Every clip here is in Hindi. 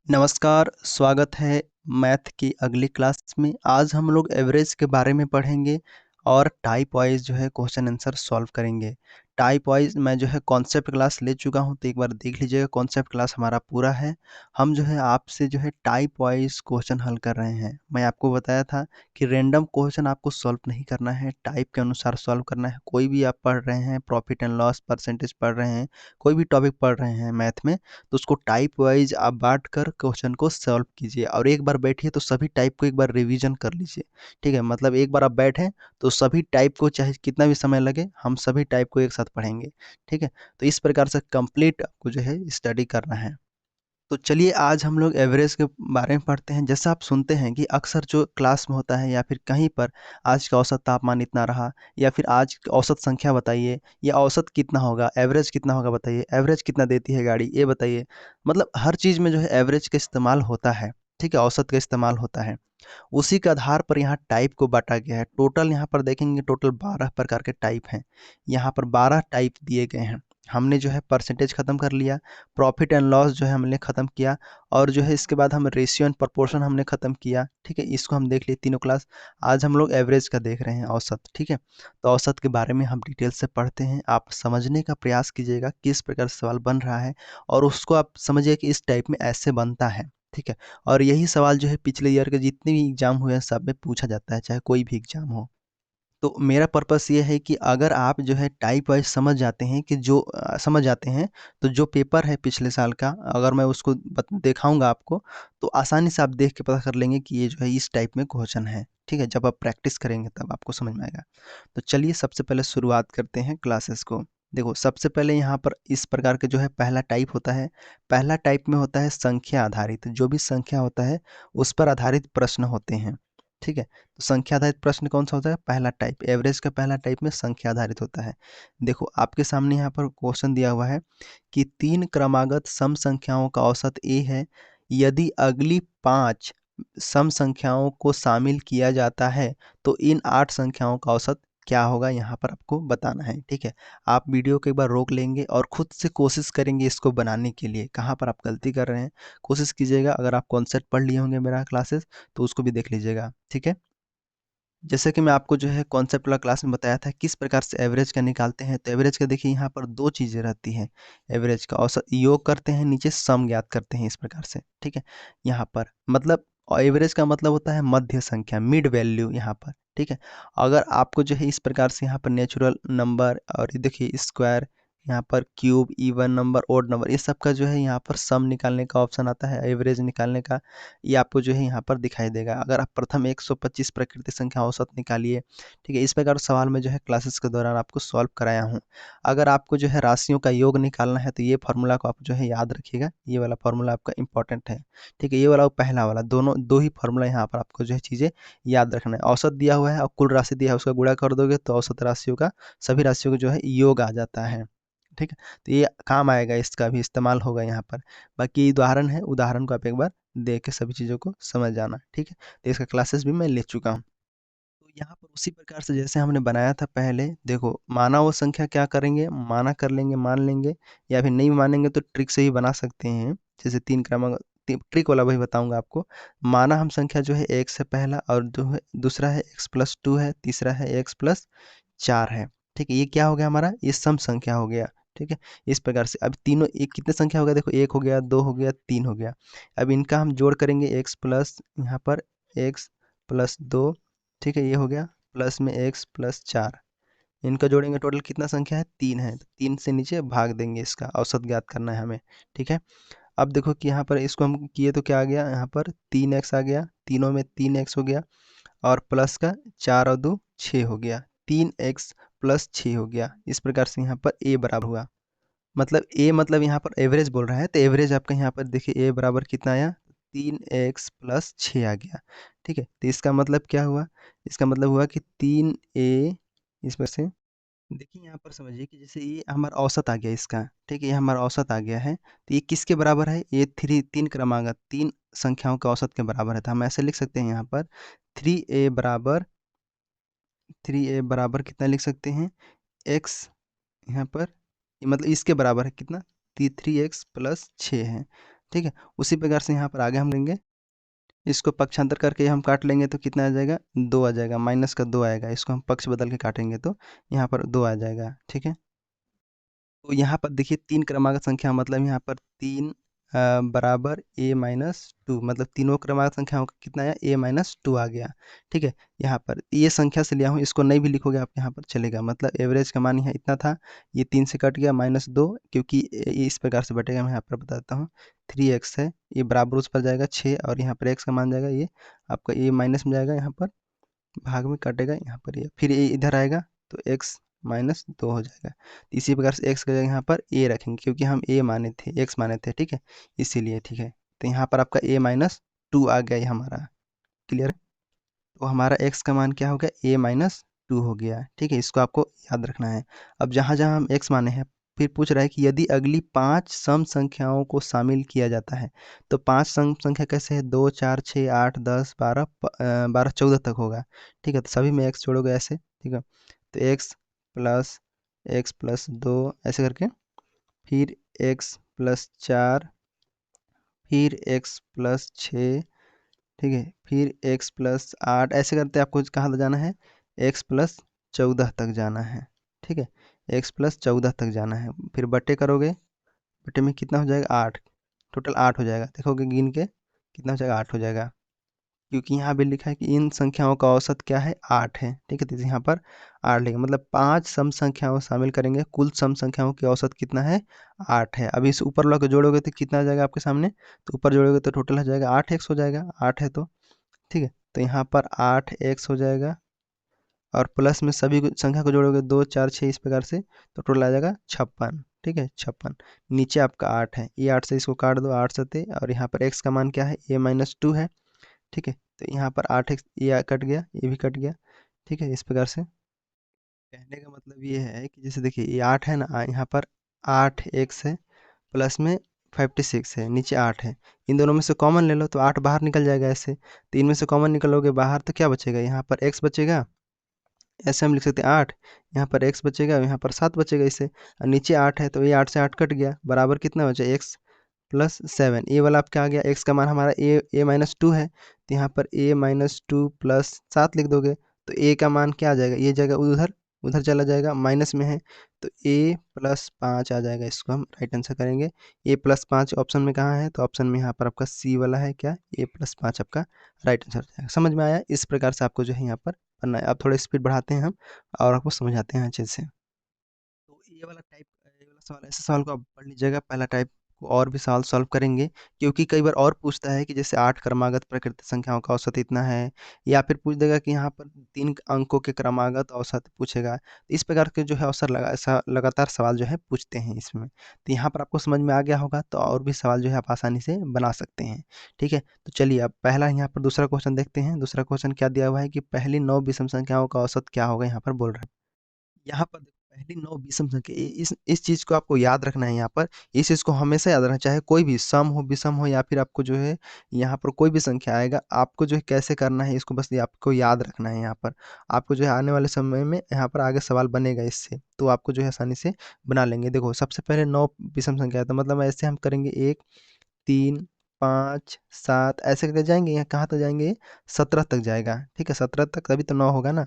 नमस्कार, स्वागत है मैथ की अगली क्लास में। आज हम लोग एवरेज के बारे में पढ़ेंगे और टाइप वाइज जो है क्वेश्चन आंसर सॉल्व करेंगे। टाइप वाइज मैं जो है कॉन्सेप्ट क्लास ले चुका हूं, तो एक बार देख लीजिएगा। कॉन्सेप्ट क्लास हमारा पूरा है। हम जो है आपसे जो है टाइप वाइज क्वेश्चन हल कर रहे हैं। मैं आपको बताया था कि रैंडम क्वेश्चन आपको सॉल्व नहीं करना है, टाइप के अनुसार सॉल्व करना है। कोई भी आप पढ़ रहे हैं, प्रॉफिट एंड लॉस, परसेंटेज पढ़ रहे हैं, कोई भी टॉपिक पढ़ रहे हैं मैथ में, तो उसको टाइप वाइज आप बांट कर क्वेश्चन को सॉल्व कीजिए। और एक बार बैठिए तो सभी टाइप को एक बार रिवीजन कर लीजिए। ठीक है, मतलब एक बार आप बैठें तो सभी टाइप को, चाहे कितना भी समय लगे, हम सभी टाइप को एक साथ पढ़ेंगे। ठीक है, तो इस प्रकार से कंप्लीट आपको जो है स्टडी करना है। तो चलिए आज हम लोग एवरेज के बारे में पढ़ते हैं। जैसा आप सुनते हैं कि अक्सर जो क्लास में होता है या फिर कहीं पर, आज का औसत तापमान इतना रहा, या फिर आज की औसत संख्या बताइए, या औसत कितना होगा, एवरेज कितना होगा बताइए, एवरेज कितना देती है गाड़ी ये बताइए। मतलब हर चीज़ में जो है एवरेज का इस्तेमाल होता है। ठीक है, औसत का इस्तेमाल होता है। उसी के आधार पर यहाँ टाइप को बांटा गया है। टोटल यहाँ पर देखेंगे, टोटल 12 प्रकार के टाइप हैं। यहाँ पर 12 टाइप दिए गए हैं। हमने जो है परसेंटेज ख़त्म कर लिया, प्रॉफिट एंड लॉस जो है हमने ख़त्म किया, और जो है इसके बाद हम रेशियो एंड प्रोपोर्शन हमने ख़त्म किया। ठीक है, इसको हम देख लिए तीनों क्लास। आज हम लोग एवरेज का देख रहे हैं, औसत। ठीक है, तो औसत के बारे में हम डिटेल से पढ़ते हैं। आप समझने का प्रयास कीजिएगा किस प्रकार से सवाल बन रहा है, और उसको आप समझिए कि इस टाइप में ऐसे बनता है। ठीक है, और यही सवाल जो है पिछले ईयर के जितने भी एग्जाम हुए हैं सब में पूछा जाता है, चाहे कोई भी एग्जाम हो। तो मेरा पर्पस ये है कि अगर आप जो है टाइप वाइज समझ जाते हैं कि जो समझ जाते हैं, तो जो पेपर है पिछले साल का, अगर मैं उसको दिखाऊंगा आपको, तो आसानी से आप देख के पता कर लेंगे कि ये जो है इस टाइप में क्वेश्चन है। ठीक है, जब आप प्रैक्टिस करेंगे तब आपको समझ में आएगा। तो चलिए सबसे पहले शुरुआत करते हैं क्लासेस को। देखो, सबसे पहले यहाँ पर इस प्रकार के जो है पहला टाइप होता है। पहला टाइप में होता है संख्या आधारित। जो भी संख्या होता है उस पर आधारित प्रश्न होते हैं। ठीक है, तो संख्या आधारित प्रश्न कौन सा होता है? पहला टाइप। एवरेज का पहला टाइप में संख्या आधारित होता है। देखो आपके सामने यहाँ पर क्वेश्चन दिया हुआ है कि 3 क्रमागत सम संख्याओं का औसत ए है। यदि अगली 5 सम संख्याओं को शामिल किया जाता है तो इन 8 संख्याओं का औसत क्या होगा, यहाँ पर आपको बताना है। ठीक है, आप वीडियो को एक बार रोक लेंगे और खुद से कोशिश करेंगे इसको बनाने के लिए, कहाँ पर आप गलती कर रहे हैं कोशिश कीजिएगा। अगर आप कॉन्सेप्ट पढ़ लिए होंगे मेरा क्लासेस, तो उसको भी देख लीजिएगा। ठीक है, जैसे कि मैं आपको जो है कॉन्सेप्ट वाला क्लास में बताया था किस प्रकार से एवरेज का निकालते हैं। तो एवरेज का देखिए यहाँ पर दो चीज़ें रहती हैं। एवरेज का औसत योग करते हैं, नीचे सम ज्ञात करते हैं, इस प्रकार से। ठीक है, यहाँ पर मतलब एवरेज का मतलब होता है मध्य संख्या, मिड वैल्यू यहाँ पर। ठीक है, अगर आपको जो है इस प्रकार से यहाँ पर नेचुरल नंबर, और ये देखिए स्क्वायर, यहाँ पर cube, even number, odd number, ये सब का जो है यहाँ पर सम निकालने का ऑप्शन आता है, एवरेज निकालने का। ये आपको जो है यहाँ पर दिखाई देगा। अगर आप प्रथम 125 प्राकृतिक संख्या औसत निकालिए। ठीक है, इस प्रकार सवाल में जो है क्लासेस के दौरान आपको सॉल्व कराया हूँ। अगर आपको जो है राशियों का योग निकालना है तो ये फार्मूला को आप जो है याद रखिएगा। ये वाला फार्मूला आपका इंपॉर्टेंट है। ठीक है, ये वाला और पहला वाला, दोनों दो ही फार्मूला यहाँ पर आपको जो है चीज़ें याद रखना है। औसत दिया हुआ है और कुल राशि दिया है, उसका गुणा कर दोगे तो औसत राशियों का, सभी राशियों का जो है योग आ जाता है। ठीक है, तो ये काम आएगा, इसका भी इस्तेमाल होगा यहाँ पर। बाकी ये उदाहरण है, उदाहरण को आप एक बार देख के सभी चीज़ों को समझ जाना। ठीक है, तो इसका क्लासेस भी मैं ले चुका हूँ। तो यहाँ पर उसी प्रकार से जैसे हमने बनाया था पहले, देखो माना वो संख्या क्या करेंगे, माना कर लेंगे, मान लेंगे, या फिर नहीं मानेंगे तो ट्रिक से ही बना सकते हैं। जैसे 3 क्रमांक, ट्रिक वाला वही बताऊंगा आपको। माना हम संख्या जो है एक से पहला, और जो है दूसरा है x+2 है, तीसरा है x+4 है। ठीक है, ये क्या हो गया हमारा, ये सम संख्या हो गया। ठीक है, इस प्रकार से अब तीनों एक कितने संख्या हो गया, देखो एक हो गया, दो हो गया, तीन हो गया। अब इनका हम जोड़ करेंगे, एक्स प्लस यहाँ पर x+2। ठीक है, ये हो गया, प्लस में x+4, इनका जोड़ेंगे, टोटल कितना संख्या है, 3 है। तो 3 से नीचे भाग देंगे, इसका औसत ज्ञात करना है हमें। ठीक है, अब देखो कि यहाँ पर इसको हम किए तो क्या आ गया, यहाँ पर 3x आ गया, तीनों में 3x हो गया, और प्लस का 4 और 2 6 हो गया, 3x+6 हो गया। इस प्रकार से यहाँ पर a बराबर हुआ, मतलब a मतलब यहाँ पर एवरेज बोल रहा है, तो एवरेज आपका यहाँ पर देखिए a बराबर कितना आया, 3x+6 आ गया। ठीक है, तो इसका मतलब क्या हुआ, इसका मतलब हुआ कि 3a, इस पर से देखिए यहाँ पर समझिए कि जैसे ये हमारा औसत आ गया इसका। ठीक है, ये हमारा औसत आ गया है, तो ये किसके बराबर है, ये 3 क्रमांक, 3 संख्याओं के औसत के बराबर है। तो हम ऐसे लिख सकते हैं यहाँ पर 3a बराबर, 3a बराबर कितना लिख सकते हैं, x, यहाँ पर मतलब इसके बराबर है कितना, 3x+6 है। ठीक है। उसी प्रकार से यहाँ पर आगे हम लेंगे, इसको पक्षांतर करके हम काट लेंगे तो कितना आ जाएगा, 2 आ जाएगा, माइनस का 2 आएगा। इसको हम पक्ष बदल के काटेंगे तो यहाँ पर 2 आ जाएगा। ठीक है। तो यहाँ पर देखिए 3 क्रमागत संख्या, मतलब यहाँ पर 3 बराबर a माइनस टू, मतलब तीनों क्रमागत संख्याओं का कितना आया, a माइनस टू आ गया। ठीक है। यहाँ पर ये संख्या से लिया हूँ, इसको नहीं भी लिखोगे आप यहाँ पर चलेगा, मतलब एवरेज का मान यहाँ इतना था, ये 3 से कट गया -2, क्योंकि ये इस प्रकार से बटेगा। मैं यहाँ पर बताता हूँ, 3x है, ये बराबर उस पर जाएगा 6, और यहाँ पर x का मान जाएगा, ये आपका a माइनस में जाएगा, यहाँ पर भाग में कटेगा, यहाँ पर ये फिर ये इधर आएगा तो x -2 हो जाएगा। तो इसी प्रकार से x का जगह यहाँ पर a रखेंगे, क्योंकि हम a माने थे, x माने थे। ठीक है, इसीलिए। ठीक है, तो यहाँ पर आपका a-2 आ गया, ये हमारा क्लियर। तो हमारा x का मान क्या हो गया, a-2 हो गया। ठीक है, इसको आपको याद रखना है। अब जहाँ जहाँ हम x माने हैं, फिर पूछ रहा है कि यदि अगली 5 सम संख्याओं को शामिल किया जाता है, तो 5 सम संख्या कैसे है, 2 4 6 8 10 12 12 14 तक होगा। ठीक है, तो सभी में x जोड़ोगे ऐसे। ठीक है, तो x प्लस 2 ऐसे करके, फिर x+4, फिर x+6, ठीक है, फिर x+8, ऐसे करते आपको कहाँ तक जाना है, x+14 तक जाना है। ठीक है, x+14 तक जाना है। फिर बटे करोगे, बटे में कितना हो जाएगा, 8, टोटल 8 हो जाएगा। देखोगे गिन के कितना हो जाएगा, 8 हो जाएगा, क्योंकि यहाँ भी लिखा है कि इन संख्याओं का औसत क्या है, 8 है। ठीक है, तो यहाँ पर 8 लेंगे, मतलब 5 सम संख्याओं शामिल करेंगे, कुल सम संख्याओं की औसत कितना है, 8 है। अभी इस ऊपर वाला को जोड़ोगे तो कितना आ जाएगा आपके सामने, तो ऊपर जोड़ोगे तो टोटल हो जाएगा 8x हो जाएगा, 8 है तो। ठीक है, तो यहाँ पर 8x हो जाएगा, और प्लस में सभी संख्या को जोड़ोगे 2 4 6 इस प्रकार से, तो टोटल आ जाएगा 56। ठीक है, 56, नीचे आपका 8 है, ये 8 से इसको काट दो, 8 सते, और यहाँ पर x का मान क्या है, a-2 है। ठीक है, तो यहाँ पर 8x, ये कट गया, ये भी कट गया। ठीक है, इस प्रकार से कहने का मतलब ये है कि जैसे देखिए ये 8 है ना, यहाँ पर 8x है, प्लस में 56 है, नीचे 8 है, इन दोनों में से कॉमन ले लो तो 8 बाहर निकल जाएगा ऐसे। तो इनमें से कॉमन निकलोगे बाहर तो क्या बचेगा, यहाँ पर x बचेगा, ऐसे हम लिख सकते हैं 8, यहाँ पर x बचेगा, यहाँ पर 7 बचेगा इससे, और नीचे 8 है तो ये 8 से 8 कट गया, बराबर कितना बचा, x+7। ये वाला आपका आ गया, x का मान हमारा a-2 है, तो यहाँ पर a-2 प्लस 7 लिख दोगे, तो a का मान क्या आ जाएगा, ये जगह उधर उधर चला जाएगा, माइनस में है, तो a+5 आ जाएगा। इसको हम राइट आंसर करेंगे। a+5 ऑप्शन में कहाँ है, तो ऑप्शन में यहाँ पर आपका सी वाला है, क्या, a+5 आपका राइट आंसर हो जाएगा। समझ में आया, इस प्रकार से आपको जो है यहाँ पर करना है। अब थोड़ा स्पीड बढ़ाते हैं हम और आपको समझाते हैं अच्छे से। तो ये वाला सवाल, ऐसे सवाल को आप पढ़ लीजिएगा, पहला टाइप को और भी सवाल सॉल्व करेंगे, क्योंकि कई बार और पूछता है कि जैसे 8 क्रमागत प्राकृतिक संख्याओं का औसत इतना है, या फिर पूछ देगा कि यहाँ पर 3 अंकों के क्रमागत औसत पूछेगा। तो इस प्रकार के जो है अवसर लगातार सवाल जो है पूछते हैं इसमें। तो यहाँ पर आपको समझ में आ गया होगा, तो और भी सवाल जो है आप आसानी से बना सकते हैं। ठीक है, तो चलिए अब पहला यहाँ पर दूसरा क्वेश्चन देखते हैं। दूसरा क्वेश्चन क्या दिया हुआ है कि पहली 9 विषम संख्याओं का औसत क्या होगा, यहाँ पर बोल रहा है। यहाँ पर देखो, पहली 9 विषम संख्या, इस चीज़ को आपको याद रखना है। यहाँ पर इस चीज़ को हमेशा याद रखना, चाहे कोई भी सम हो, विषम हो, या फिर आपको जो है यहाँ पर कोई भी संख्या आएगा, आपको जो है कैसे करना है इसको बस ये आपको याद रखना है। यहाँ पर आपको जो है आने वाले समय में यहाँ पर आगे सवाल बनेगा इससे, तो आपको जो है आसानी से बना लेंगे। देखो सबसे पहले 9 विषम संख्या है, तो मतलब ऐसे हम करेंगे 1 3 5 7 ऐसे करके जाएंगे, यहाँ कहाँ तक जाएंगे, 17 तक जाएगा। ठीक है, 17 तक, तभी तो 9 होगा ना।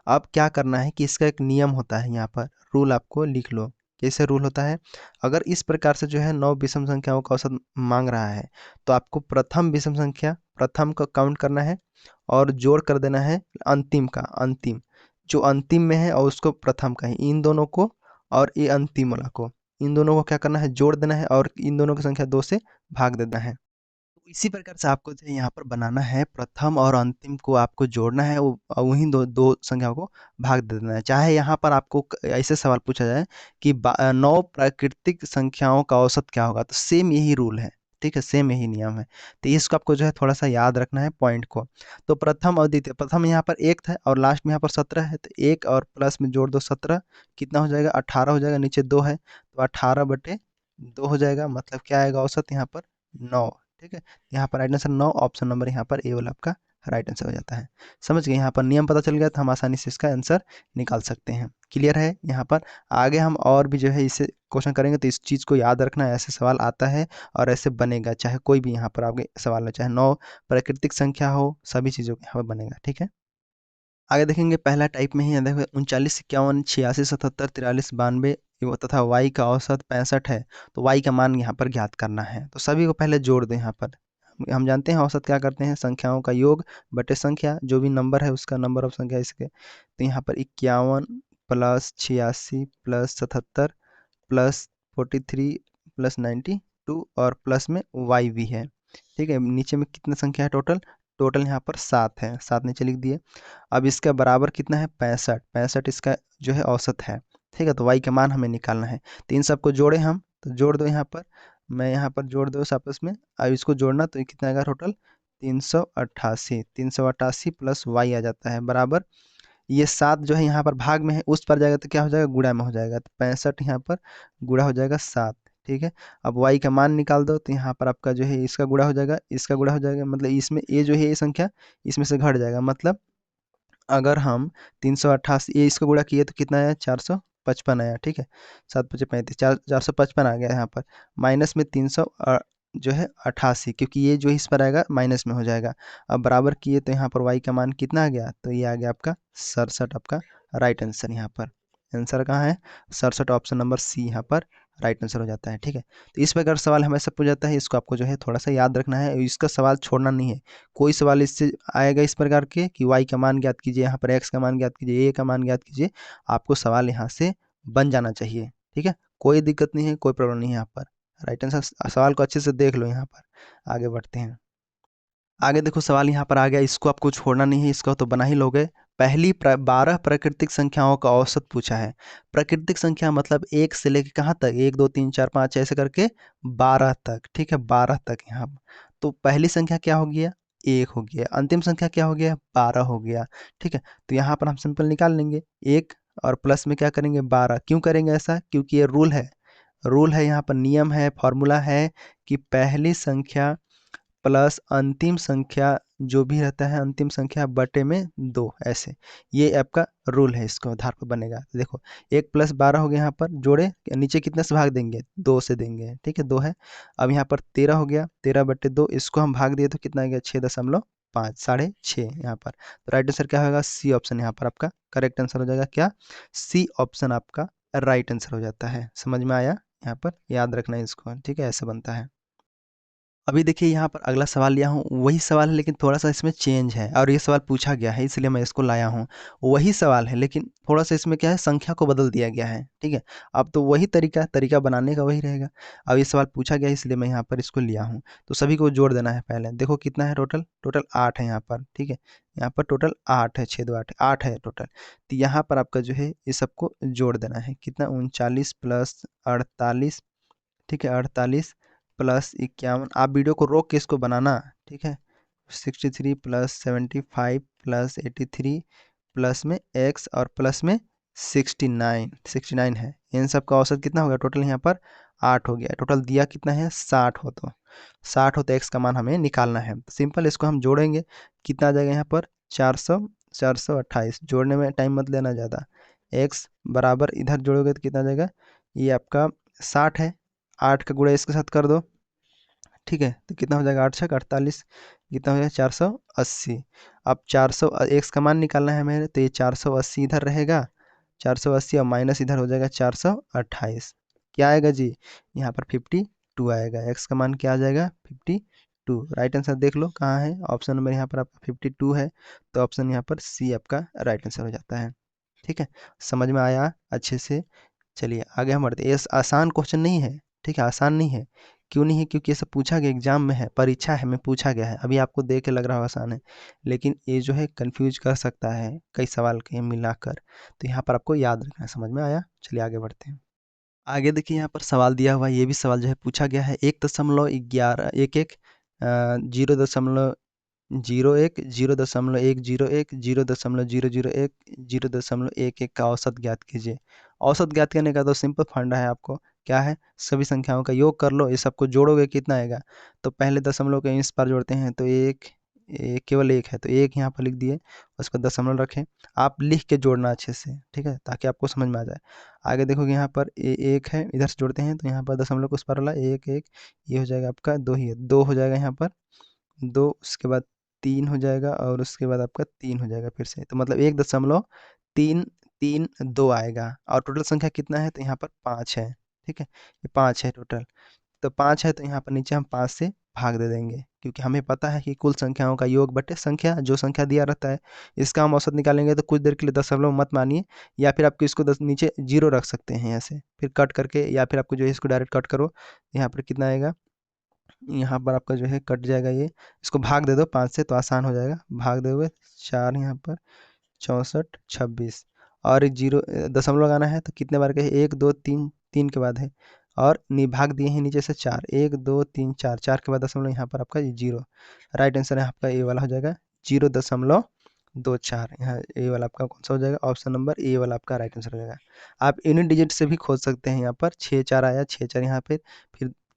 अब क्या करना है कि इसका एक नियम होता है, यहाँ पर रूल आपको लिख लो। कैसे रूल होता है, अगर इस प्रकार से जो है 9 विषम संख्याओं का औसत मांग रहा है, तो आपको प्रथम विषम संख्या, प्रथम का काउंट करना है, और जोड़ कर देना है अंतिम का, अंतिम जो अंतिम में है और उसको प्रथम का ही, इन दोनों को और ये अंतिम वाला को, इन दोनों को क्या करना है, जोड़ देना है, और इन दोनों की संख्या 2 से भाग देना है। तो इसी प्रकार से आपको जो है यहाँ पर बनाना है, प्रथम और अंतिम को आपको जोड़ना है, वहीं दो दो संख्याओं को भाग दे देना है। चाहे यहाँ पर आपको ऐसे सवाल पूछा जाए कि 9 प्राकृतिक संख्याओं का औसत क्या होगा, तो सेम यही रूल है। ठीक है, सेम यही नियम है। तो इसको आपको जो है थोड़ा सा याद रखना है पॉइंट को। तो प्रथम और द्वितीय, प्रथम यहाँ पर 1 था और लास्ट में यहाँ पर 17 है, तो 1 और प्लस में जोड़ दो 17, कितना हो जाएगा, 18 हो जाएगा, नीचे 2 है तो 18/2 हो जाएगा, मतलब क्या आएगा औसत यहाँ पर, 9। ठीक है, यहाँ पर राइट आंसर 9, ऑप्शन नंबर यहाँ पर ए वाला आपका राइट आंसर हो जाता है। समझ गए, यहाँ पर नियम पता चल गया तो हम आसानी से इसका आंसर निकाल सकते हैं। क्लियर है यहाँ पर। आगे हम और भी जो है इससे क्वेश्चन करेंगे, तो इस चीज़ को याद रखना, ऐसे सवाल आता है और ऐसे बनेगा, चाहे कोई भी यहाँ पर आगे सवाल हो, चाहे 9 प्राकृतिक संख्या हो, सभी चीज़ों के यहाँ पर बनेगा। ठीक है, आगे देखेंगे पहला टाइप में ही है, देखो 39, 51, 86, 77, 43, 92 तथा y का औसत 65 है, तो y का मान यहाँ पर ज्ञात करना है। तो सभी को पहले जोड़ दें यहाँ पर। हम जानते हैं औसत क्या करते हैं, संख्याओं का योग बटे संख्या, जो भी नंबर है उसका नंबर ऑफ संख्या इसके। तो यहाँ पर 51 प्लस 86 प्लस 77 प्लस 43 प्लस 92 और प्लस में y भी है। ठीक है, नीचे में कितनी संख्या है टोटल, टोटल यहाँ पर 7 है, 7 नीचे लिख दिए। अब इसका बराबर कितना है, 65, 65 इसका जो है औसत है। ठीक है, तो y का मान हमें निकालना है। तो इन सबको जोड़े हम, तो जोड़ दो यहाँ पर, मैं यहाँ पर जोड़ दो आपस में। अब इसको जोड़ना तो ये कितना आएगा टोटल, 388, 388 प्लस y आ जाता है बराबर, ये 7 जो है यहाँ पर भाग में है, उस पर जाएगा तो क्या हो जाएगा, गुणा में हो जाएगा, तो 65 यहाँ पर गुणा हो जाएगा 7। ठीक है, अब y का मान निकाल दो, तो यहाँ पर आपका जो है इसका गुणा हो जाएगा, इसका गुणा हो जाएगा, मतलब इसमें ये जो है ये संख्या इसमें से घट जाएगा। मतलब अगर हम 388 ये इसको गुणा किए तो कितना आया, 455 आया। ठीक है, 7×5 = 35, 455 आ गया यहाँ पर, माइनस में 300 जो है 88, क्योंकि ये जो इस पर आएगा माइनस में हो जाएगा। अब बराबर किए तो यहाँ पर y का मान कितना आ गया, तो ये आ गया आपका 67, आपका राइट आंसर यहाँ पर। आंसर कहाँ है, 67, ऑप्शन नंबर सी यहाँ पर राइट आंसर हो जाता है। ठीक है, तो इस प्रकार सवाल हमेशा पूछ जाता है, इसको आपको जो है थोड़ा सा याद रखना है, इसका सवाल छोड़ना नहीं है। कोई सवाल इससे आएगा इस प्रकार के कि y का मान ज्ञात कीजिए, यहाँ पर x का मान ज्ञात कीजिए, a का मान ज्ञात कीजिए, आपको सवाल यहाँ से बन जाना चाहिए। ठीक है, कोई दिक्कत नहीं है, कोई प्रॉब्लम नहीं है यहाँ पर। राइट आंसर सवाल को अच्छे से देख लो। यहाँ पर आगे बढ़ते हैं। आगे देखो सवाल यहाँ पर आ गया, इसको आपको छोड़ना नहीं है, इसको तो बना ही लोगे। पहली 12 प्राकृतिक संख्याओं का औसत पूछा है। प्राकृतिक संख्या मतलब 1 से लेके कहाँ तक, 1 2 3 4 5 ऐसे करके 12 तक। ठीक है, 12 तक यहाँ। तो पहली संख्या क्या हो गया, 1 हो गया, अंतिम संख्या क्या हो गया, 12 हो गया। ठीक है, तो यहाँ पर हम सिंपल निकाल लेंगे, 1 और प्लस में क्या करेंगे, 12। क्यों करेंगे ऐसा, क्योंकि ये रूल है, रूल है यहाँ पर, नियम है, फॉर्मूला है कि पहली संख्या प्लस अंतिम संख्या जो भी रहता है, अंतिम संख्या बटे में 2, ऐसे ये आपका रूल है, इसको आधार पर बनेगा। तो देखो 1 + 12 हो गया, यहाँ पर जोड़े, नीचे कितने से भाग देंगे, 2 से देंगे। ठीक है, 2 है। अब यहाँ पर 13 हो गया, 13/2, इसको हम भाग दिए तो कितना आ गया, 6.5, 6.5 यहाँ पर। तो राइट आंसर क्या होगा, सी ऑप्शन यहाँ पर आपका करेक्ट आंसर हो जाएगा। क्या, सी ऑप्शन आपका राइट आंसर हो जाता है। समझ में आया, यहाँ पर याद रखना है इसको। ठीक है, ऐसे बनता है। अभी देखिए यहाँ पर अगला सवाल लिया हूँ, वही सवाल है लेकिन थोड़ा सा इसमें चेंज है, और ये सवाल पूछा गया है इसलिए मैं इसको लाया हूँ। वही सवाल है लेकिन थोड़ा सा इसमें क्या है, संख्या को बदल दिया गया है। ठीक है, अब तो वही तरीका बनाने का वही रहेगा। अब ये सवाल पूछा गया है इसलिए मैं यहाँ पर इसको लिया हूँ। तो सभी को जोड़ देना है पहले। देखो कितना है टोटल, टोटल 8 है यहाँ पर। ठीक है, यहाँ पर टोटल 8 है, 6 2 8, 8 है टोटल। तो यहाँ पर आपका जो है ये सबको जोड़ देना है, कितना, 39 प्लस 48। ठीक है, 48 प्लस 51, आप वीडियो को रोक के इसको बनाना। ठीक है, 63 प्लस 75 प्लस 83 प्लस में x और प्लस में 69 है। इन सब का औसत कितना हो गया, टोटल यहाँ पर 8 हो गया। टोटल दिया कितना है, 60 हो, तो 60 हो तो x का मान हमें निकालना है। तो सिंपल इसको हम जोड़ेंगे, कितना आ जाएगा यहाँ पर, 428। जोड़ने में टाइम मत लेना ज़्यादा। x बराबर इधर जोड़ोगे तो कितना आ जाएगा, ये आपका 60 है, 8 का गुणा इसके साथ कर दो। ठीक है, तो कितना हो जाएगा, 8 6 48, कितना हो जाएगा, 480। अब 400 एक्स का मान निकालना है हमें, तो ये 480 इधर रहेगा, 480 और माइनस इधर हो जाएगा 428। क्या आएगा जी, यहाँ पर 52 आएगा। एक्स का मान क्या आ जाएगा, 52। राइट आंसर देख लो कहाँ है, ऑप्शन नंबर यहाँ पर आपका 52 है, तो ऑप्शन यहाँ पर सी आपका राइट आंसर हो जाता है। ठीक है, समझ में आया अच्छे से। चलिए आगे हम बढ़ते हैं। ये आसान क्वेश्चन नहीं है। ठीक है, आसान नहीं है। क्यों नहीं है, क्योंकि ये सब पूछा गया, एग्जाम में है, परीक्षा है में पूछा गया है। अभी आपको देख के लग रहा है आसान है, लेकिन ये जो है कंफ्यूज कर सकता है कई सवाल के मिलाकर। तो यहाँ पर आपको याद रखना है। समझ में आया, चलिए आगे बढ़ते हैं। आगे देखिए यहाँ पर सवाल दिया हुआ है, ये भी सवाल जो है पूछा गया है, 1.11 11 0.01 0.101 0.001 0.11 का औसत ज्ञात कीजिए। औसत ज्ञात करने का तो सिंपल फंडा है आपको, क्या है, सभी संख्याओं का योग कर लो, ये सबको जोड़ोगे कितना आएगा। तो पहले दशमलव के इस पर जोड़ते हैं तो 1 केवल एक है तो एक यहाँ पर लिख दिए, उसका दशमलव रखें। आप लिख के जोड़ना अच्छे से, ठीक है, ताकि आपको समझ में आ जाए। आगे देखोगे यहाँ पर एक है, इधर से जोड़ते हैं तो यहाँ पर दशमलव को उस पर वाला एक एक, ये हो जाएगा आपका दो ही है, दो हो जाएगा यहाँ पर दो, उसके बाद तीन हो जाएगा और उसके बाद आपका तीन हो जाएगा फिर से, तो मतलब 1.32 आएगा। और टोटल संख्या कितना है तो यहाँ पर 5 है, ठीक है, ये 5 है टोटल। तो 5 है तो यहाँ पर नीचे हम 5 से भाग दे देंगे, क्योंकि हमें पता है कि कुल संख्याओं का योग बटे संख्या, जो संख्या दिया रहता है इसका हम औसत निकालेंगे। तो कुछ देर के लिए दशमलव मत मानिए, या फिर आपको इसको नीचे जीरो रख सकते हैं ऐसे, फिर कट करके, या फिर आपको जो है इसको डायरेक्ट कट करो, यहाँ पर कितना आएगा, यहाँ पर आपका जो है कट जाएगा ये, इसको भाग दे दो 5 से तो आसान हो जाएगा, भाग दे हुए 4 यहाँ पर 64 26, और एक जीरो दशमलव लगाना है तो कितने बार के है, 1 2 3, 3 के बाद है, और भाग दिए हैं नीचे से 4, 1 2 3 4, 4 के बाद दशमलव, यहाँ पर आपका जीरो। राइट आंसर है आपका ए वाला हो जाएगा 0.24, यहाँ ए वाला आपका कौन सा हो जाएगा, ऑप्शन नंबर ए वाला आपका राइट आंसर हो जाएगा। आप यूनिट डिजिट से भी खोज सकते हैं, यहाँ पर 6 4 आया, 6 4 यहाँ पे,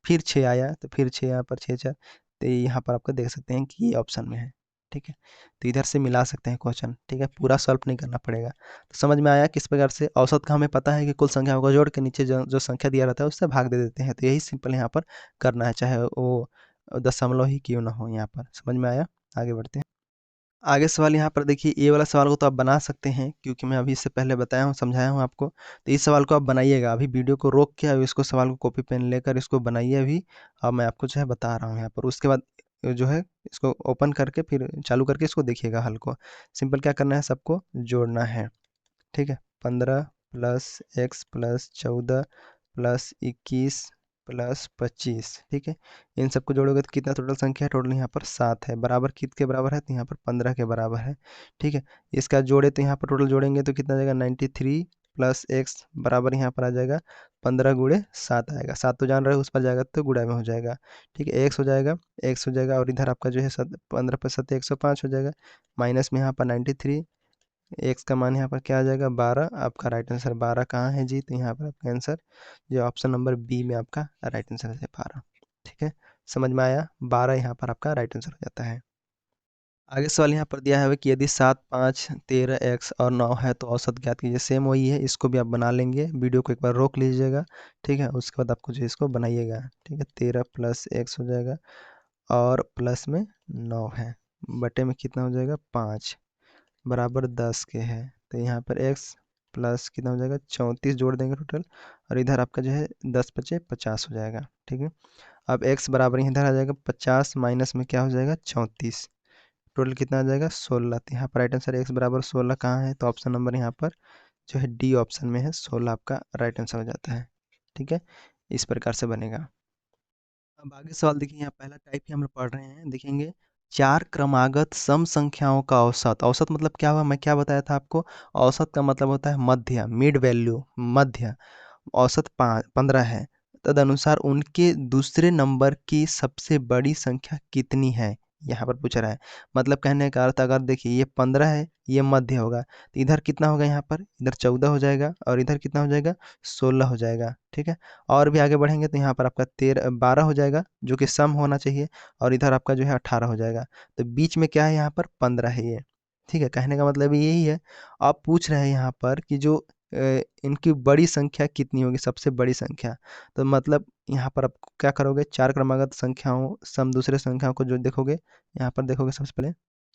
फिर 6 आया तो फिर 6 यहाँ पर 6 4, तो यहाँ पर आपको देख सकते हैं कि ये ऑप्शन में है, ठीक है। तो इधर से मिला सकते हैं क्वेश्चन, ठीक है, पूरा सॉल्व नहीं करना पड़ेगा। तो समझ में आया किस प्रकार से औसत का हमें पता है कि कुल संख्याओं को जोड़ के नीचे जो जो संख्या दिया रहता है उससे भाग दे देते हैं, तो यही सिंपल यहाँ पर करना है, चाहे वो दशमलव ही क्यों ना हो। यहाँ पर समझ में आया, आगे बढ़ते हैं। आगे सवाल यहाँ पर देखिए, ये वाला सवाल को तो आप बना सकते हैं, क्योंकि मैं अभी इससे पहले बताया हूँ, समझाया हूँ आपको। तो इस सवाल को आप बनाइएगा, अभी वीडियो को रोक के अभी इसको सवाल को कॉपी पेन लेकर इसको बनाइए अभी, और मैं आपको जो है बता रहा हूँ यहाँ पर। उसके बाद जो है इसको ओपन करके फिर चालू करके इसको देखिएगा हल को। सिंपल क्या करना है, सबको जोड़ना है, ठीक है। 15 plus x plus 14 plus 21 plus 25, ठीक है। इन सबको जोड़ोगे तो कितना टोटल संख्या है, टोटल यहाँ पर 7 है, बराबर कित के बराबर है तो यहाँ पर 15 के बराबर है, ठीक है। इसका जोड़े तो यहाँ पर टोटल जोड़ेंगे तो कितना जाएगा 93 प्लस एक्स बराबर यहाँ पर आ जाएगा 15 गुणे 7 आएगा, 7 तो जान रहे हो, उस पर जाएगा तो गुणा में हो जाएगा, ठीक है। एक्स हो जाएगा, एक्स हो जाएगा, और इधर आपका जो है 15 पर 7 105 हो जाएगा, माइनस में यहाँ पर 93, एक्स का मान यहाँ पर क्या आ जाएगा 12, आपका राइट आंसर 12 कहाँ है जी, तो यहाँ पर आपका आंसर जो ऑप्शन नंबर बी में आपका राइट आंसर है 12, ठीक है। समझ में आया, 12 यहाँ पर आपका राइट आंसर हो जाता है। आगे सवाल यहाँ पर दिया है कि यदि 7 5 13 एक्स और 9 है तो औसत ज्ञात कीजिए। सेम वही है, इसको भी आप बना लेंगे, वीडियो को एक बार रोक लीजिएगा, ठीक है, उसके बाद आपको जो इसको बनाइएगा, ठीक है। 13 प्लस एक्स हो जाएगा और प्लस में 9 है, बटे में कितना हो जाएगा 5 बराबर 10 के है, तो यहाँ पर x प्लस कितना हो जाएगा 34 जोड़ देंगे टोटल, और इधर आपका जो है 10 पचे 50 हो जाएगा, ठीक है। अब x बराबर इधर आ जाएगा 50 माइनस में क्या हो जाएगा 34, टोटल कितना आ जाएगा 16, तो यहाँ पर राइट आंसर x बराबर 16 कहाँ है, तो ऑप्शन नंबर यहाँ पर जो है डी ऑप्शन में है, 16 आपका राइट आंसर हो जाता है, ठीक है। इस प्रकार से बनेगा। अब आगे सवाल देखिए, यहाँ पहला टाइप ही हम लोग पढ़ रहे हैं, देखेंगे चार क्रमागत सम संख्याओं का औसत। औसत मतलब क्या हुआ, मैं क्या बताया था आपको, औसत का मतलब होता है मध्य, मिड वैल्यू, मध्य। औसत 15 है, तदनुसार उनके दूसरे नंबर की सबसे बड़ी संख्या कितनी है, यहाँ पर पूछ रहा है। मतलब कहने का अर्थ, अगर देखिए ये 15 है, ये मध्य होगा, तो इधर कितना होगा, यहाँ पर इधर 14 हो जाएगा, और इधर कितना हो जाएगा 16 हो जाएगा, ठीक है। और भी आगे बढ़ेंगे तो यहाँ पर आपका 12 हो जाएगा, जो कि सम होना चाहिए, और इधर आपका जो है 18 हो जाएगा, तो बीच में क्या है, यहाँ पर 15 है ये, ठीक है। कहने का मतलब यही है। आप पूछ रहे हैं यहाँ पर कि जो इनकी बड़ी संख्या कितनी होगी, सबसे बड़ी संख्या, तो मतलब यहाँ पर आप क्या करोगे, चार क्रमागत संख्याओं सम दूसरे संख्याओं को जो देखोगे, यहाँ पर देखोगे सबसे पहले,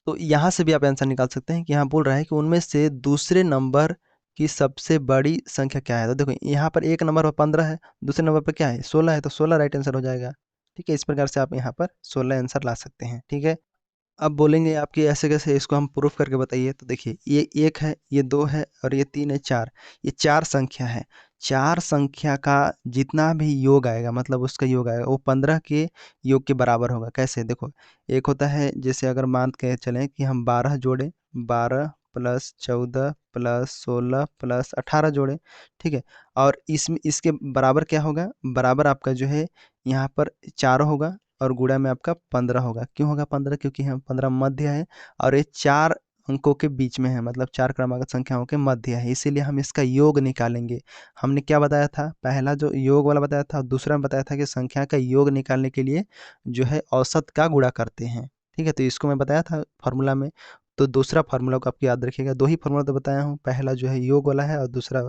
तो यहाँ से भी आप आंसर निकाल सकते हैं कि यहाँ बोल रहा है कि उनमें से दूसरे नंबर की सबसे बड़ी संख्या क्या है। तो देखो यहाँ पर एक नंबर पर 15 है, दूसरे नंबर पर क्या है 16 है, तो 16 राइट आंसर हो जाएगा, ठीक है। इस प्रकार से आप यहाँ पर 16 आंसर ला सकते हैं, ठीक है। अब बोलेंगे आपकी ऐसे कैसे, इसको हम प्रूफ करके बताइए। तो देखिए ये एक है, ये दो है, और ये तीन है, चार, ये चार संख्या है। चार संख्या का जितना भी योग आएगा, मतलब उसका योग आएगा वो 15 के योग के बराबर होगा। कैसे देखो, एक होता है जैसे अगर मान के चलें कि हम 12 जोड़े, 12 प्लस 14 प्लस 16 प्लस 18 जोड़े, ठीक है। और इसमें इसके बराबर क्या होगा, बराबर आपका जो है यहाँ पर चार होगा, और गुणा में आपका 15 होगा। क्यों होगा 15, क्योंकि यहाँ 15 मध्य है, और ये चार अंकों के बीच में है, मतलब चार क्रमागत संख्याओं के मध्य है, इसीलिए हम इसका योग निकालेंगे। हमने क्या बताया था, पहला जो योग वाला बताया था, दूसरा में बताया था कि संख्या का योग निकालने के लिए जो है औसत का गुणा करते हैं, ठीक है, तो इसको मैं बताया था फार्मूला में। तो दूसरा फार्मूला को आपको याद रखिएगा, 2 ही फार्मूला तो बताया हूँ, पहला जो है योग वाला है और दूसरा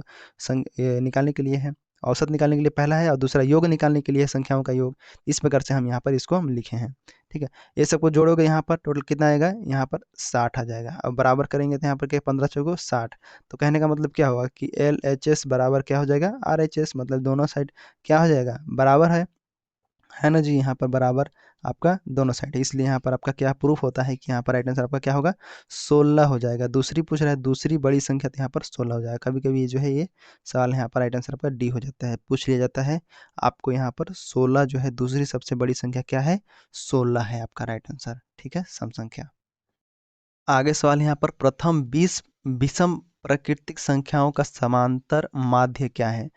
निकालने के लिए है, औसत निकालने के लिए पहला है और दूसरा योग निकालने के लिए है, संख्याओं का योग। इस प्रकार से हम यहाँ पर इसको हम लिखे हैं। ठीक है, ये सबको जोड़ोगे यहाँ पर टोटल कितना आएगा, यहाँ पर 60 आ जाएगा। अब बराबर करेंगे तो यहाँ पर क्या, 15 चौको 60। तो कहने का मतलब क्या होगा कि LHS बराबर क्या हो जाएगा, RHS, मतलब दोनों साइड क्या हो जाएगा, बराबर है ना जी। यहाँ पर बराबर आपका दोनों साइड है, इसलिए यहाँ पर आपका क्या प्रूफ होता है कि यहाँ पर राइट आंसर आपका क्या होगा, 16 हो जाएगा। दूसरी पूछ रहा है, दूसरी बड़ी संख्या, तो यहाँ पर 16 हो जाएगा। कभी कभी ये जो है ये सवाल यहाँ पर राइट आंसर आपका डी हो जाता है, पूछ लिया जाता है आपको यहाँ पर 16 जो है दूसरी सबसे बड़ी संख्या क्या है, 16 है आपका राइट आंसर। ठीक है, सम संख्या। आगे सवाल यहाँ पर, प्रथम 20 विषम प्राकृतिक संख्याओं का समांतर माध्य क्या है।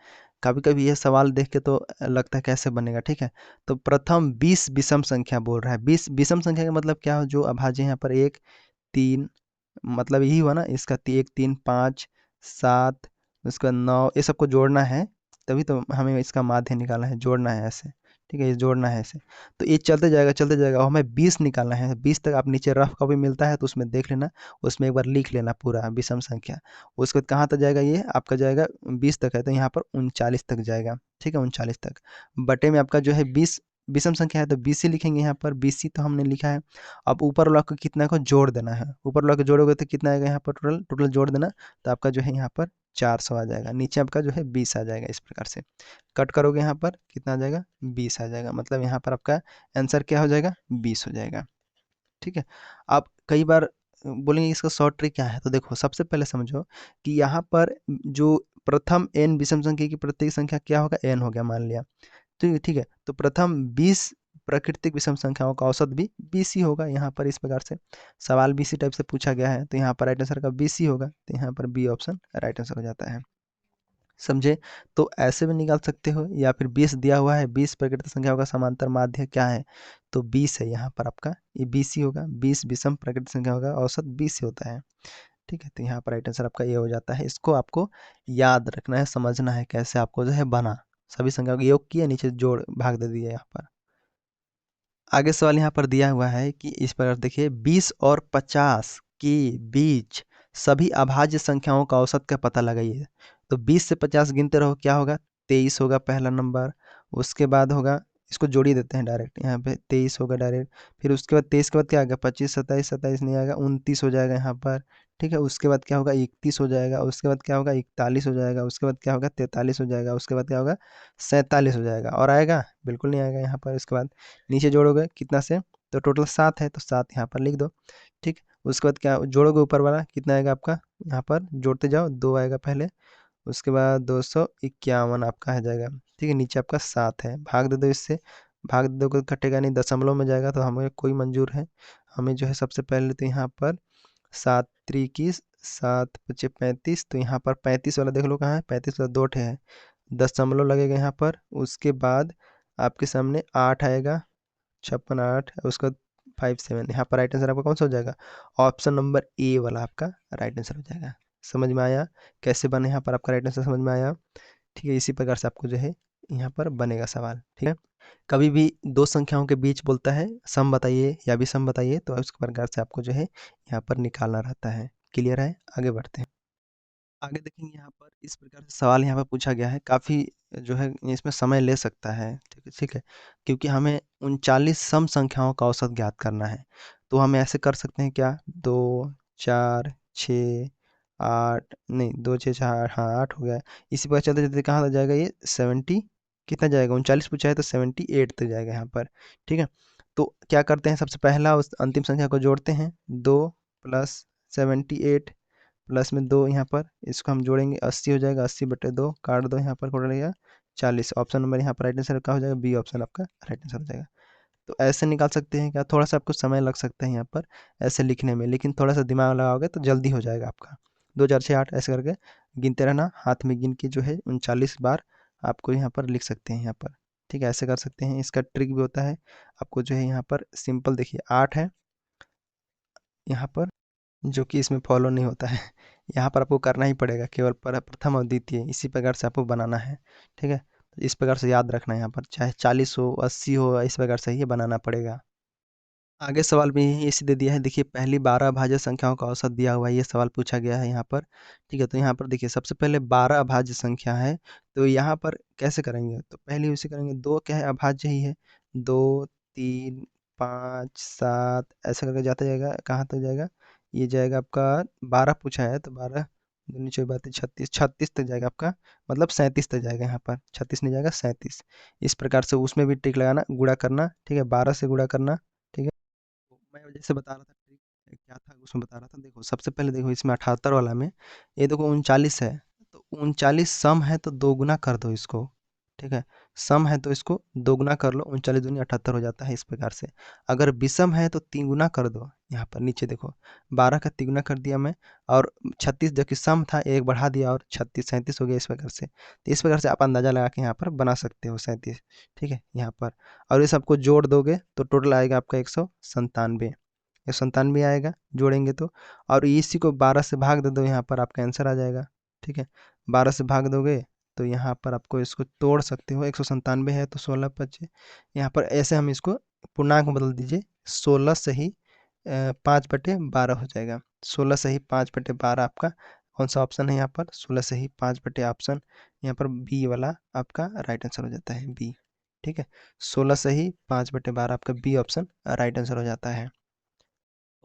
कभी कभी यह सवाल देख के तो लगता है कैसे बनेगा। ठीक है, तो प्रथम 20 विषम संख्या बोल रहा है। 20 विषम संख्या का मतलब क्या हो, जो अभाज्य यहाँ पर 1 3, मतलब यही हुआ ना इसका, 1 3 5 7, उसका 9, ये सबको जोड़ना है, तभी तो हमें इसका माध्य निकालना है, जोड़ना है ऐसे। ठीक है, ये जोड़ना है ऐसे, तो ये चलते जाएगा चलते जाएगा, और हमें 20 निकालना है। 20 तक आप नीचे रफ कॉपी मिलता है तो उसमें देख लेना, उसमें एक बार लिख लेना पूरा विषम संख्या। उसके बाद कहाँ तक जाएगा, ये आपका जाएगा 20 तक है, तो यहाँ पर 39 तक जाएगा। ठीक है, 39 तक। बटे में आपका जो है 20 विषम संख्या है, तो 20 ही लिखेंगे यहाँ पर, 20 ही तो हमने लिखा है। अब ऊपर वाला को कितना को जोड़ देना है, ऊपर वाला को जोड़ोगे तो कितना आएगा यहाँ पर, टोटल टोटल जोड़ देना, तो आपका जो है यहाँ पर 400 आ जाएगा, नीचे आपका जो है 20 आ जाएगा। इस प्रकार से कट करोगे यहाँ पर कितना आ जाएगा, 20 आ जाएगा, मतलब यहाँ पर आपका आंसर क्या हो जाएगा, 20 हो जाएगा। ठीक है, आप कई बार बोलेंगे इसका शॉर्ट ट्रिक क्या है, तो देखो सबसे पहले समझो कि यहाँ पर जो प्रथम n विषम संख्या की प्रत्येक संख्या क्या होगा, n हो गया मान लिया। ठीक है, तो प्रथम 20 प्राकृतिक विषम संख्याओं का औसत भी 20 ही होगा। यहाँ पर इस प्रकार से सवाल BC टाइप से पूछा गया है, तो यहाँ पर राइट आंसर का 20 ही होगा, तो यहाँ पर बी ऑप्शन राइट आंसर हो जाता है। समझे, तो ऐसे भी निकाल सकते हो, या फिर 20 दिया हुआ है, 20 प्राकृतिक संख्याओं का समांतर माध्य क्या है, तो 20 है यहाँ पर आपका, ये 20 ही होगा। 20 विषम प्राकृतिक संख्याओं का औसत 20 ही होता है। ठीक है, तो यहाँ पर राइट आंसर आपका ये हो जाता है। इसको आपको याद रखना है, समझना है कैसे आपको जो है बना, सभी संख्याओं का योग किया, नीचे जोड़ भाग दे दिया यहाँ पर। आगे सवाल यहाँ पर दिया हुआ है कि इस प्रकार देखिए, 20 और 50 के बीच सभी अभाज्य संख्याओं का औसत का पता लगाइए। तो 20 से 50 गिनते रहो, क्या होगा, 23 होगा पहला नंबर। उसके बाद होगा, इसको जोड़ ही देते हैं डायरेक्ट, यहाँ पे 23 होगा डायरेक्ट। फिर उसके बाद 23 के बाद क्या आएगा, 25 27 27 नहीं आएगा, 29 हो जाएगा यहाँ पर। ठीक है, उसके बाद क्या होगा, 31 हो जाएगा। उसके बाद क्या होगा, 41 हो जाएगा। उसके बाद क्या होगा, 43 हो जाएगा। उसके बाद क्या होगा, 47 हो जाएगा। और आएगा, बिल्कुल नहीं आएगा यहाँ पर। उसके बाद नीचे जोड़ोगे कितना से, तो टोटल 7 है, तो 7 यहाँ पर लिख दो। ठीक, उसके बाद क्या जोड़ोगे, ऊपर वाला कितना आएगा आपका, यहाँ पर जोड़ते जाओ, 2 आएगा पहले। उसके बाद 251 आपका आ जाएगा। ठीक है, नीचे आपका 7 है, भाग दे दो इससे, भाग दे दो तो कटेगा नहीं, दशमलव में जाएगा, तो हमें कोई मंजूर है। हमें जो है सबसे पहले तो यहाँ पर 7 त्रिकी 7 पचे 35, तो यहाँ पर 35 वाला देख लो कहाँ है, 35 वाला 2 ठे है, दशमलव लगेगा यहाँ पर। उसके बाद आपके सामने 8 आएगा, 56 8, उसका 57, यहाँ पर राइट आंसर आपका कौन सा हो जाएगा, ऑप्शन नंबर ए वाला आपका राइट आंसर हो जाएगा। समझ में आया कैसे बने, यहाँ पर आपका राइट आंसर समझ में आया। ठीक है, इसी प्रकार से आपको जो है यहाँ पर बनेगा सवाल। ठीक है, कभी भी दो संख्याओं के बीच बोलता है सम बताइए या विषम बताइए, तो उस प्रकार से आपको जो है यहाँ पर निकालना रहता है। क्लियर है, आगे बढ़ते हैं। आगे देखेंगे यहाँ पर इस प्रकार से सवाल यहाँ पर पूछा गया है, काफ़ी जो है इसमें समय ले सकता है। ठीक है, ठीक है, क्योंकि हमें 39 सम संख्याओं का औसत ज्ञात करना है। तो हम ऐसे कर सकते हैं क्या, 2 4 6 8, नहीं 2 6 4, हाँ 8 हो गया। इसी प्रकार चलते चलते कहाँ तक जाएगा, ये 70 कितना जाएगा, 39 पूछा है तो 78 तक जाएगा यहाँ पर। ठीक है, तो क्या करते हैं, सबसे पहला उस अंतिम संख्या को जोड़ते हैं, 2 + 78 प्लस में 2 यहाँ पर, इसको हम जोड़ेंगे 80 हो जाएगा, 80/2 काट दो, यहाँ पर टोटल रहेगा 40। ऑप्शन नंबर यहाँ पर राइट आंसर का हो जाएगा, बी ऑप्शन आपका राइट आंसर हो जाएगा। तो ऐसे निकाल सकते हैं क्या, थोड़ा सा आपको समय लग सकता है यहाँ पर ऐसे लिखने में, लेकिन थोड़ा सा दिमाग लगाओगे तो जल्दी हो जाएगा आपका। 2 4 6 8 ऐसे करके गिनते रहना, हाथ में गिन के जो है 39 बार आपको यहाँ पर लिख सकते हैं यहाँ पर। ठीक है, ऐसे कर सकते हैं। इसका ट्रिक भी होता है, आपको जो है यहाँ पर सिंपल देखिए 8 है यहाँ पर, जो कि इसमें फॉलो नहीं होता है। यहाँ पर आपको करना ही पड़ेगा, केवल प्रथम और द्वितीय इसी प्रकार से आपको बनाना है। ठीक है, तो इस प्रकार से याद रखना है, यहाँ पर चाहे 40 हो 80 हो, इस प्रकार से ही बनाना पड़ेगा। आगे सवाल में यही इसी दे दिया है। देखिए पहली 12 अभाज्य संख्याओं का औसत दिया हुआ है, ये सवाल पूछा गया है यहाँ पर। ठीक है, तो यहाँ पर देखिए सबसे पहले 12 अभाज्य संख्या है, तो यहाँ पर कैसे करेंगे, तो पहले उसे करेंगे, दो क्या है अभाज्य ही है, 2 3 5 7 ऐसा करके जाता जाएगा, कहाँ तक जाएगा, ये जाएगा आपका 12 पूछा है तो 12 दूनी चौबीस बाती 36, 36 तक जाएगा आपका, मतलब 37 तक जाएगा, यहाँ पर 36 नहीं जाएगा 37। इस प्रकार से उसमें भी टिक लगाना, गुणा करना, ठीक है, 12 से गुणा करना। ठीक है, तो मैं जैसे बता रहा था ट्रिक क्या था उसमें बता रहा था। देखो सबसे पहले देखो इसमें 78 वाला में ये देखो 39 है, तो 39 सम है तो दो गुना कर दो इसको। ठीक है, सम है तो इसको दो गुना कर लो, 39 दूनी 78 हो जाता है इस प्रकार से। अगर विषम है तो तीन गुना कर दो, यहाँ पर नीचे देखो 12 का तीन गुना कर दिया मैं, और 36 जो कि सम था एक बढ़ा दिया और 36 37 हो गया इस प्रकार से। तो इस प्रकार से आप अंदाजा लगा के यहाँ पर बना सकते हो 37। ठीक है, यहाँ पर और ये सबको जोड़ दोगे तो टोटल आएगा आपका 197, 197 आएगा जोड़ेंगे तो। और इसी को 12 से भाग दे दो, यहाँ पर आपका आंसर आ जाएगा। ठीक है, 12 से भाग दोगे तो यहाँ पर आपको इसको तोड़ सकते हो, 197 है तो 16 पचे, यहाँ पर ऐसे हम इसको पूर्णांक में बदल दीजिए, 16 से ही 5/12 हो जाएगा। 16 से ही 5/12 आपका कौन सा ऑप्शन है यहाँ पर, 16 से ही 5 ऑप्शन यहाँ पर बी वाला आपका राइट आंसर हो जाता है, बी। ठीक है, 16 से ही 5/12 आपका बी ऑप्शन राइट आंसर हो जाता है।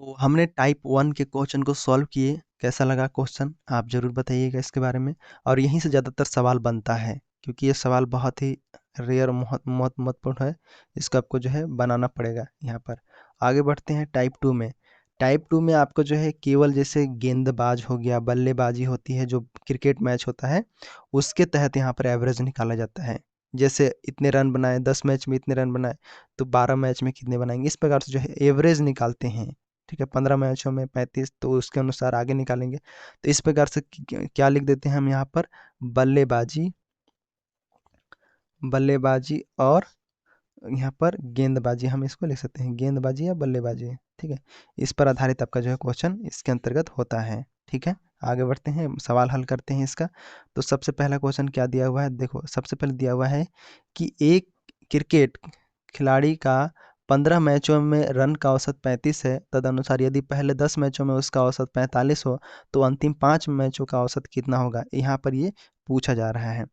तो हमने टाइप 1 के क्वेश्चन को सॉल्व किए, कैसा लगा क्वेश्चन आप ज़रूर बताइएगा इसके बारे में। और यहीं से ज़्यादातर सवाल बनता है, क्योंकि ये सवाल बहुत ही रेयर महत्वपूर्ण है, इसको आपको जो है बनाना पड़ेगा। यहाँ पर आगे बढ़ते हैं टाइप 2 में। टाइप 2 में आपको जो है केवल जैसे गेंदबाज हो गया, बल्लेबाजी होती है, जो क्रिकेट मैच होता है उसके तहत यहाँ पर एवरेज निकाला जाता है। जैसे इतने रन बनाए, 10 मैच में इतने रन बनाए, तो 12 मैच में कितने बनाएंगे, इस प्रकार से जो है एवरेज निकालते हैं। ठीक है, 15 मैचों में 35, तो उसके अनुसार आगे निकालेंगे। तो इस प्रकार से क्या लिख देते हैं हम यहाँ पर, बल्लेबाजी, बल्लेबाजी और यहाँ पर गेंदबाजी, हम इसको लिख सकते हैं गेंदबाजी या बल्लेबाजी। ठीक है, इस पर आधारित आपका जो है क्वेश्चन इसके अंतर्गत होता है। ठीक है, आगे बढ़ते हैं, सवाल हल करते हैं इसका। तो सबसे पहला क्वेश्चन क्या दिया हुआ है, देखो सबसे पहले दिया हुआ है कि एक क्रिकेट खिलाड़ी का 15 मैचों में रन का औसत 35 है, तदनुसार यदि पहले 10 मैचों में उसका औसत 45 हो तो अंतिम 5 मैचों का औसत कितना होगा, यहाँ पर ये पूछा जा रहा है।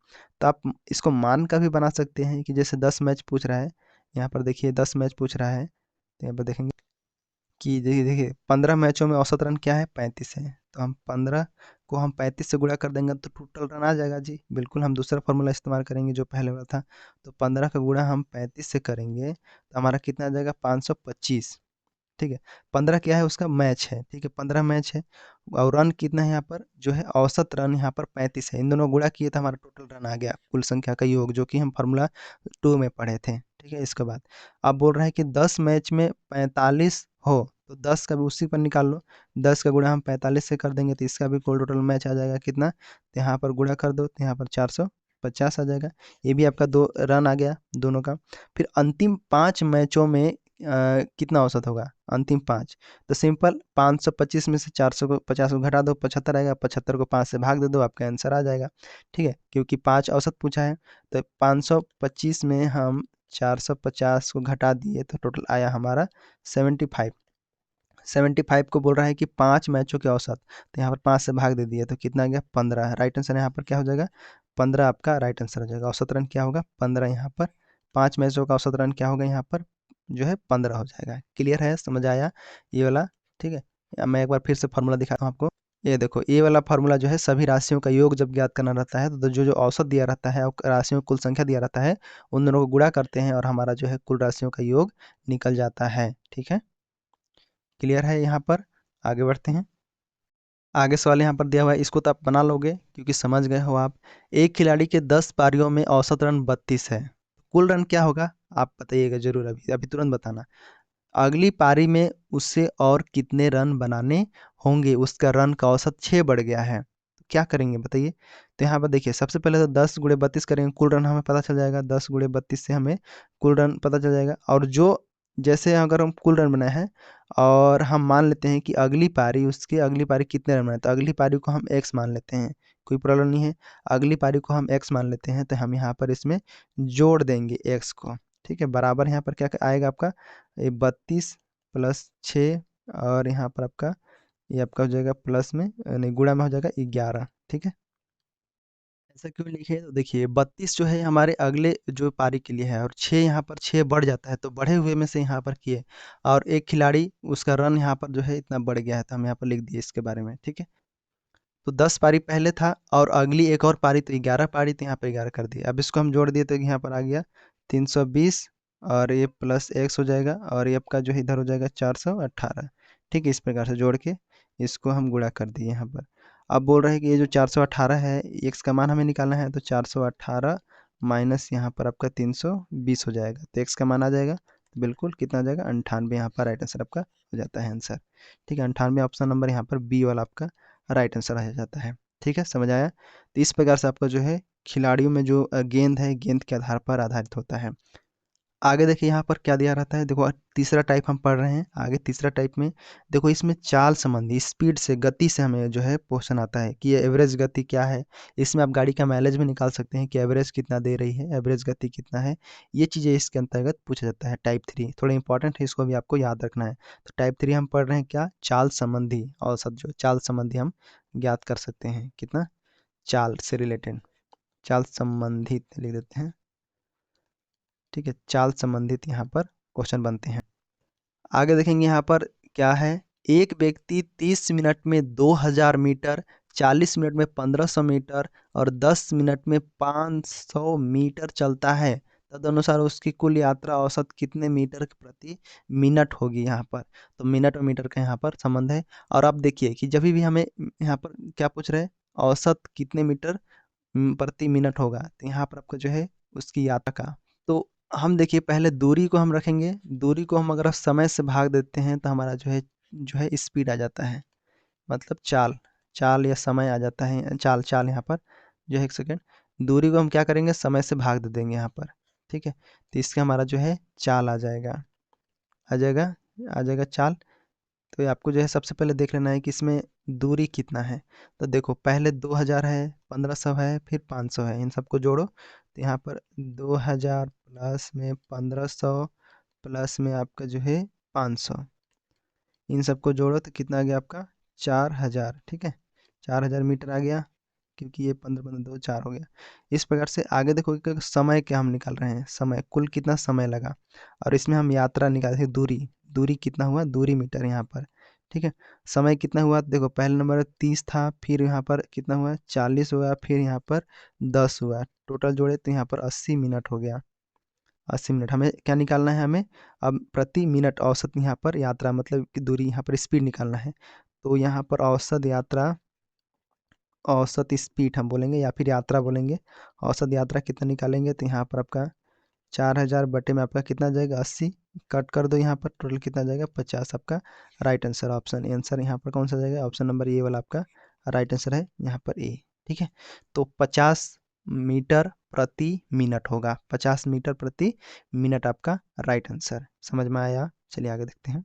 तो आप इसको मान का भी बना सकते हैं कि जैसे 10 मैच पूछ रहा है, यहाँ पर देखिए 10 मैच पूछ रहा है, तो यहाँ पर देखेंगे कि देखिए देखिए 15 मैचों में औसत रन क्या है, 35 है, तो हम 15 को हम 35 से गुणा कर देंगे तो टोटल रन आ जाएगा जी। बिल्कुल हम दूसरा फॉर्मूला इस्तेमाल करेंगे जो पहले वाला था, तो 15 का गुणा हम 35 से करेंगे तो हमारा कितना आ जाएगा, 525। ठीक है, 15 क्या है उसका मैच है, ठीक है 15 मैच है, और रन कितना है यहाँ पर जो है औसत रन यहाँ पर 35 है, इन दोनों गुणा किए तो हमारा टोटल रन आ गया, कुल संख्या का योग, जो कि हम फार्मूला 2 में पढ़े थे। ठीक है, इसके बाद अब बोल रहा है कि 10 मैच में 45 हो तो 10 का भी उसी पर निकाल लो, 10 का गुणा हम 45 से कर देंगे तो इसका भी कुल टोटल मैच आ जाएगा कितना, तो यहाँ पर गुणा कर दो तो यहाँ पर 450 आ जाएगा। ये भी आपका दो रन आ गया दोनों का। फिर अंतिम 5 मैचों में कितना औसत होगा, अंतिम 5, तो सिंपल 525 में से 400 को 50 को घटा दो, 75 आएगा, 75 को 5 से भाग दे दो, आपका आंसर आ जाएगा। ठीक है, क्योंकि 5 औसत पूछा है, तो 525 में हम 450 को घटा दिए तो टोटल आया हमारा 75। 75 को बोल रहा है कि 5 मैचों के औसत, तो यहाँ पर 5 से भाग दे दिए तो कितना आ गया, 15। राइट आंसर यहाँ पर क्या हो जाएगा, 15 आपका राइट आंसर हो जाएगा। औसत रन क्या होगा, 15 यहाँ पर, 5 मैचों का औसत रन क्या होगा यहाँ पर जो है 15 हो जाएगा। क्लियर है, समझ आया ये वाला। ठीक है, अब मैं एक बार फिर से फार्मूला दिखाता हूँ आपको। ये देखो ये वाला फार्मूला जो है, सभी राशियों का योग जब ज्ञात करना रहता है तो जो जो औसत दिया रहता है और राशियों की कुल संख्या दिया रहता है, उन दोनों को गुणा करते हैं और हमारा जो है कुल राशियों का योग निकल जाता है। ठीक है, क्लियर है यहाँ पर, आगे बढ़ते हैं। आगे सवाल यहाँ पर दिया हुआ है, इसको तो आप बना लोगे क्योंकि समझ गए हो आप। एक खिलाड़ी के 10 पारियों में औसत रन 32 है, कुल रन क्या होगा आप बताइएगा जरूर, अभी अभी तुरंत बताना। अगली पारी में उससे और कितने रन बनाने होंगे, उसका रन का औसत 6 बढ़ गया है, तो क्या करेंगे बताइए। तो यहाँ पर देखिए सबसे पहले तो 10 गुणे 32 करेंगे, कुल रन हमें पता चल जाएगा, 10 गुणे 32 से हमें कुल रन पता चल जाएगा। और जो जैसे अगर हम कुल रन बनाए हैं और हम मान लेते हैं कि अगली पारी, उसके अगली पारी कितने रन बनाए, तो अगली पारी को हम एक्स मान लेते हैं, कोई प्रॉब्लम नहीं है। अगली पारी को हम एक्स मान लेते हैं तो हम यहाँ पर इसमें जोड़ देंगे एक्स को। ठीक है, बराबर यहाँ पर क्या आएगा आपका, ये 32 प्लस 6 और यहाँ पर आपका ये आपका हो जाएगा प्लस में नहीं गुणा में हो जाएगा 11। ठीक है, ऐसा क्यों लिखे तो देखिए 32 जो है हमारे अगले जो पारी के लिए है और 6 यहाँ पर 6 बढ़ जाता है तो बढ़े हुए में से यहाँ पर किए और एक खिलाड़ी उसका रन यहाँ पर जो है इतना बढ़ गया है तो हम यहाँ पर लिख दिए इसके बारे में। ठीक है, तो 10 पारी पहले था और अगली एक और पारी तो 11 पारी तो यहाँ पे 11 कर दिए। अब इसको हम जोड़ दिए तो यहाँ पर आ गया 320 और ये प्लस एक्स हो जाएगा और ये आपका जो है इधर हो जाएगा 418। ठीक है, इस प्रकार से जोड़ के इसको हम गुणा कर दिए यहाँ पर। अब बोल रहे हैं कि ये जो 418 है एक्स का मान हमें निकालना है तो 418 माइनस यहाँ पर आपका 320 हो जाएगा तो एक्स का मान आ जाएगा बिल्कुल कितना आ जाएगा 98। यहाँ पर राइट आंसर आपका हो जाता है आंसर। ठीक है, 98 ऑप्शन नंबर यहाँ पर बी वाला आपका राइट आंसर आ जाता है। ठीक है, समझ आया? तो इस प्रकार से आपका जो है खिलाड़ियों में जो गेंद है गेंद के आधार पर आधारित होता है। आगे देखिए यहाँ पर क्या दिया रहता है, देखो तीसरा टाइप हम पढ़ रहे हैं। आगे तीसरा टाइप में देखो इसमें चाल संबंधी स्पीड से गति से हमें जो है क्वेश्चन आता है कि ये एवरेज गति क्या है। इसमें आप गाड़ी का माइलेज भी निकाल सकते हैं कि एवरेज कितना दे रही है, एवरेज गति कितना है, ये चीज़ें इसके अंतर्गत पूछा जाता है। टाइप 3 थोड़ा इंपॉर्टेंट है, इसको भी आपको याद रखना है। तो टाइप 3 हम पढ़ रहे हैं क्या, चाल संबंधी औसत, जो चाल संबंधी हम ज्ञात कर सकते हैं कितना, चाल से रिलेटेड, चाल संबंधित लिख देते हैं। ठीक है, चाल संबंधित यहाँ पर क्वेश्चन बनते हैं। आगे देखेंगे यहाँ पर क्या है, एक व्यक्ति 30 मिनट में 2000 मीटर, 40 मिनट में 1500 मीटर और 10 मिनट में 500 मीटर चलता है, तदनुसार उसकी कुल यात्रा औसत कितने मीटर प्रति मिनट होगी। यहाँ पर तो मिनट और मीटर का यहाँ पर संबंध है। और आप देखिए कि जब भी हमें यहाँ पर क्या पूछ रहे हैं, औसत कितने मीटर प्रति मिनट होगा, तो यहाँ पर आपका जो है उसकी यात्रा का, तो हम देखिए पहले दूरी को हम रखेंगे, दूरी को हम अगर समय से भाग देते हैं तो हमारा जो है स्पीड आ जाता है, मतलब चाल, चाल या समय आ जाता है, चाल चाल यहाँ पर जो है, एक सेकेंड, दूरी को हम क्या करेंगे समय से भाग दे देंगे यहाँ पर। ठीक है, तो इसका हमारा जो है चाल आ जाएगा, आ जाएगा, आ जाएगा चाल। तो ये आपको जो है सबसे पहले देख लेना है कि इसमें दूरी कितना है। तो देखो पहले 2000 है, 1500 है, फिर 500 है, इन सबको जोड़ो तो यहाँ पर 2000 प्लस में 1500 प्लस में आपका जो है 500, इन सबको जोड़ो तो कितना आ गया आपका 4000। ठीक है, 4000 मीटर आ गया, क्योंकि ये 15 15 2 4 हो गया। इस प्रकार से आगे देखो कि समय क्या हम निकाल रहे हैं, समय कुल कितना समय लगा, और इसमें हम यात्रा निकाल रहे दूरी, दूरी कितना हुआ, दूरी मीटर यहाँ पर। ठीक है, समय कितना हुआ, देखो पहले नंबर 30 था, फिर यहाँ पर कितना हुआ 40 हुआ, फिर यहाँ पर 10 हुआ, टोटल जोड़े तो यहाँ पर 80 मिनट हो गया। 80 मिनट हमें क्या निकालना है, हमें अब प्रति मिनट औसत यहाँ पर यात्रा मतलब कि दूरी, यहाँ पर स्पीड निकालना है। तो यहाँ पर औसत यात्रा, औसत स्पीड हम बोलेंगे या फिर यात्रा बोलेंगे, औसत यात्रा कितना निकालेंगे तो यहाँ पर आपका 4000 बटे में आपका कितना जाएगा 80, कट कर दो यहाँ पर, टोटल कितना जाएगा 50। आपका राइट आंसर ऑप्शन आंसर यहाँ पर कौन सा जाएगा, ऑप्शन नंबर ए वाला आपका राइट आंसर है यहाँ पर ए। ठीक है, तो 50 मीटर प्रति मिनट होगा, 50 मीटर प्रति मिनट आपका राइट आंसर। समझ में आया? चलिए आगे देखते हैं।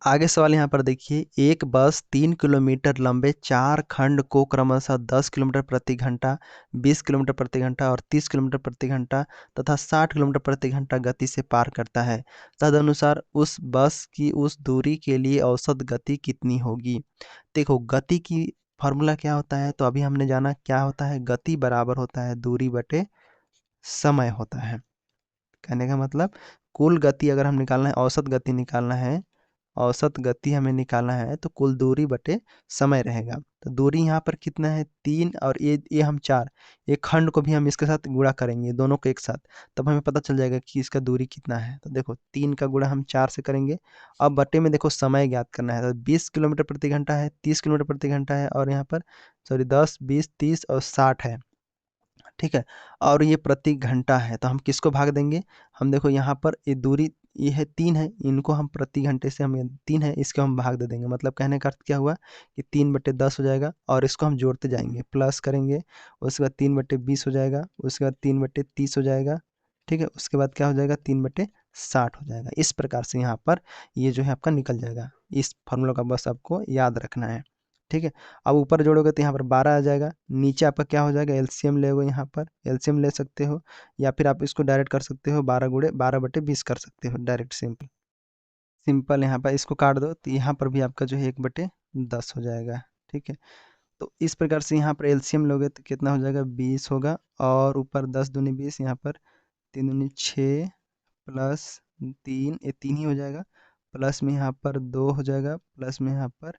आगे सवाल यहाँ पर देखिए, एक बस 3 किलोमीटर लंबे 4 खंड को क्रमशः 10 किलोमीटर प्रति घंटा, 20 किलोमीटर प्रति घंटा और 30 किलोमीटर प्रति घंटा तथा 60 किलोमीटर प्रति घंटा गति से पार करता है। तदनुसार उस बस की उस दूरी के लिए औसत गति कितनी होगी। देखो गति की फॉर्मूला क्या होता है, तो अभी हमने जाना क्या होता है, गति बराबर होता है दूरी बटे समय होता है। कहने का मतलब कुल गति अगर हम निकालना है, औसत गति निकालना है, औसत गति हमें निकालना है तो कुल दूरी बटे समय रहेगा। तो दूरी यहाँ पर कितना है 3 और ये हम 4, ये खंड को भी हम इसके साथ गुणा करेंगे दोनों को एक साथ, तब हमें पता चल जाएगा कि इसका दूरी कितना है। तो देखो 3 का गुणा हम 4 से करेंगे। अब बटे में देखो समय ज्ञात करना है, तो 20 किलोमीटर प्रति घंटा है, 30 किलोमीटर प्रति घंटा है और यहाँ पर सॉरी 10 20 30 और 60 है। ठीक है, और ये प्रति घंटा है तो हम किसको भाग देंगे, हम देखो यहाँ पर ये दूरी ये है 3 है, इनको हम प्रति घंटे से हम 3 है इसको हम भाग दे देंगे, मतलब कहने का अर्थ क्या हुआ कि 3/10 हो जाएगा और इसको हम जोड़ते जाएंगे प्लस करेंगे, उसके बाद 3/20 हो जाएगा, उसके बाद 3/30 हो जाएगा। ठीक है, उसके बाद क्या हो जाएगा 3/60 हो जाएगा। इस प्रकार से यहाँ पर ये जो है आपका निकल जाएगा, इस फॉर्मूला का बस आपको याद रखना है। ठीक है, अब ऊपर जोड़ोगे तो यहाँ पर 12 आ जाएगा, नीचे आपका क्या हो जाएगा एलसीएम ले, यहाँ पर एलसीएम ले सकते हो या फिर आप इसको डायरेक्ट कर सकते हो, 12 × 12/20 कर सकते हो डायरेक्ट सिंपल। सिंपल यहाँ पर इसको काट दो तो यहाँ पर भी आपका जो है 1/10 हो जाएगा। ठीक है, तो इस प्रकार से यहाँ पर एलसीएम लोगे तो कितना हो जाएगा, 20 होगा। और ऊपर 10 दूनी 20, यहाँ पर 3 दूनी 6 प्लस 3, ये 3 ही हो जाएगा। प्लस में यहाँ पर 2 हो जाएगा, प्लस में यहाँ पर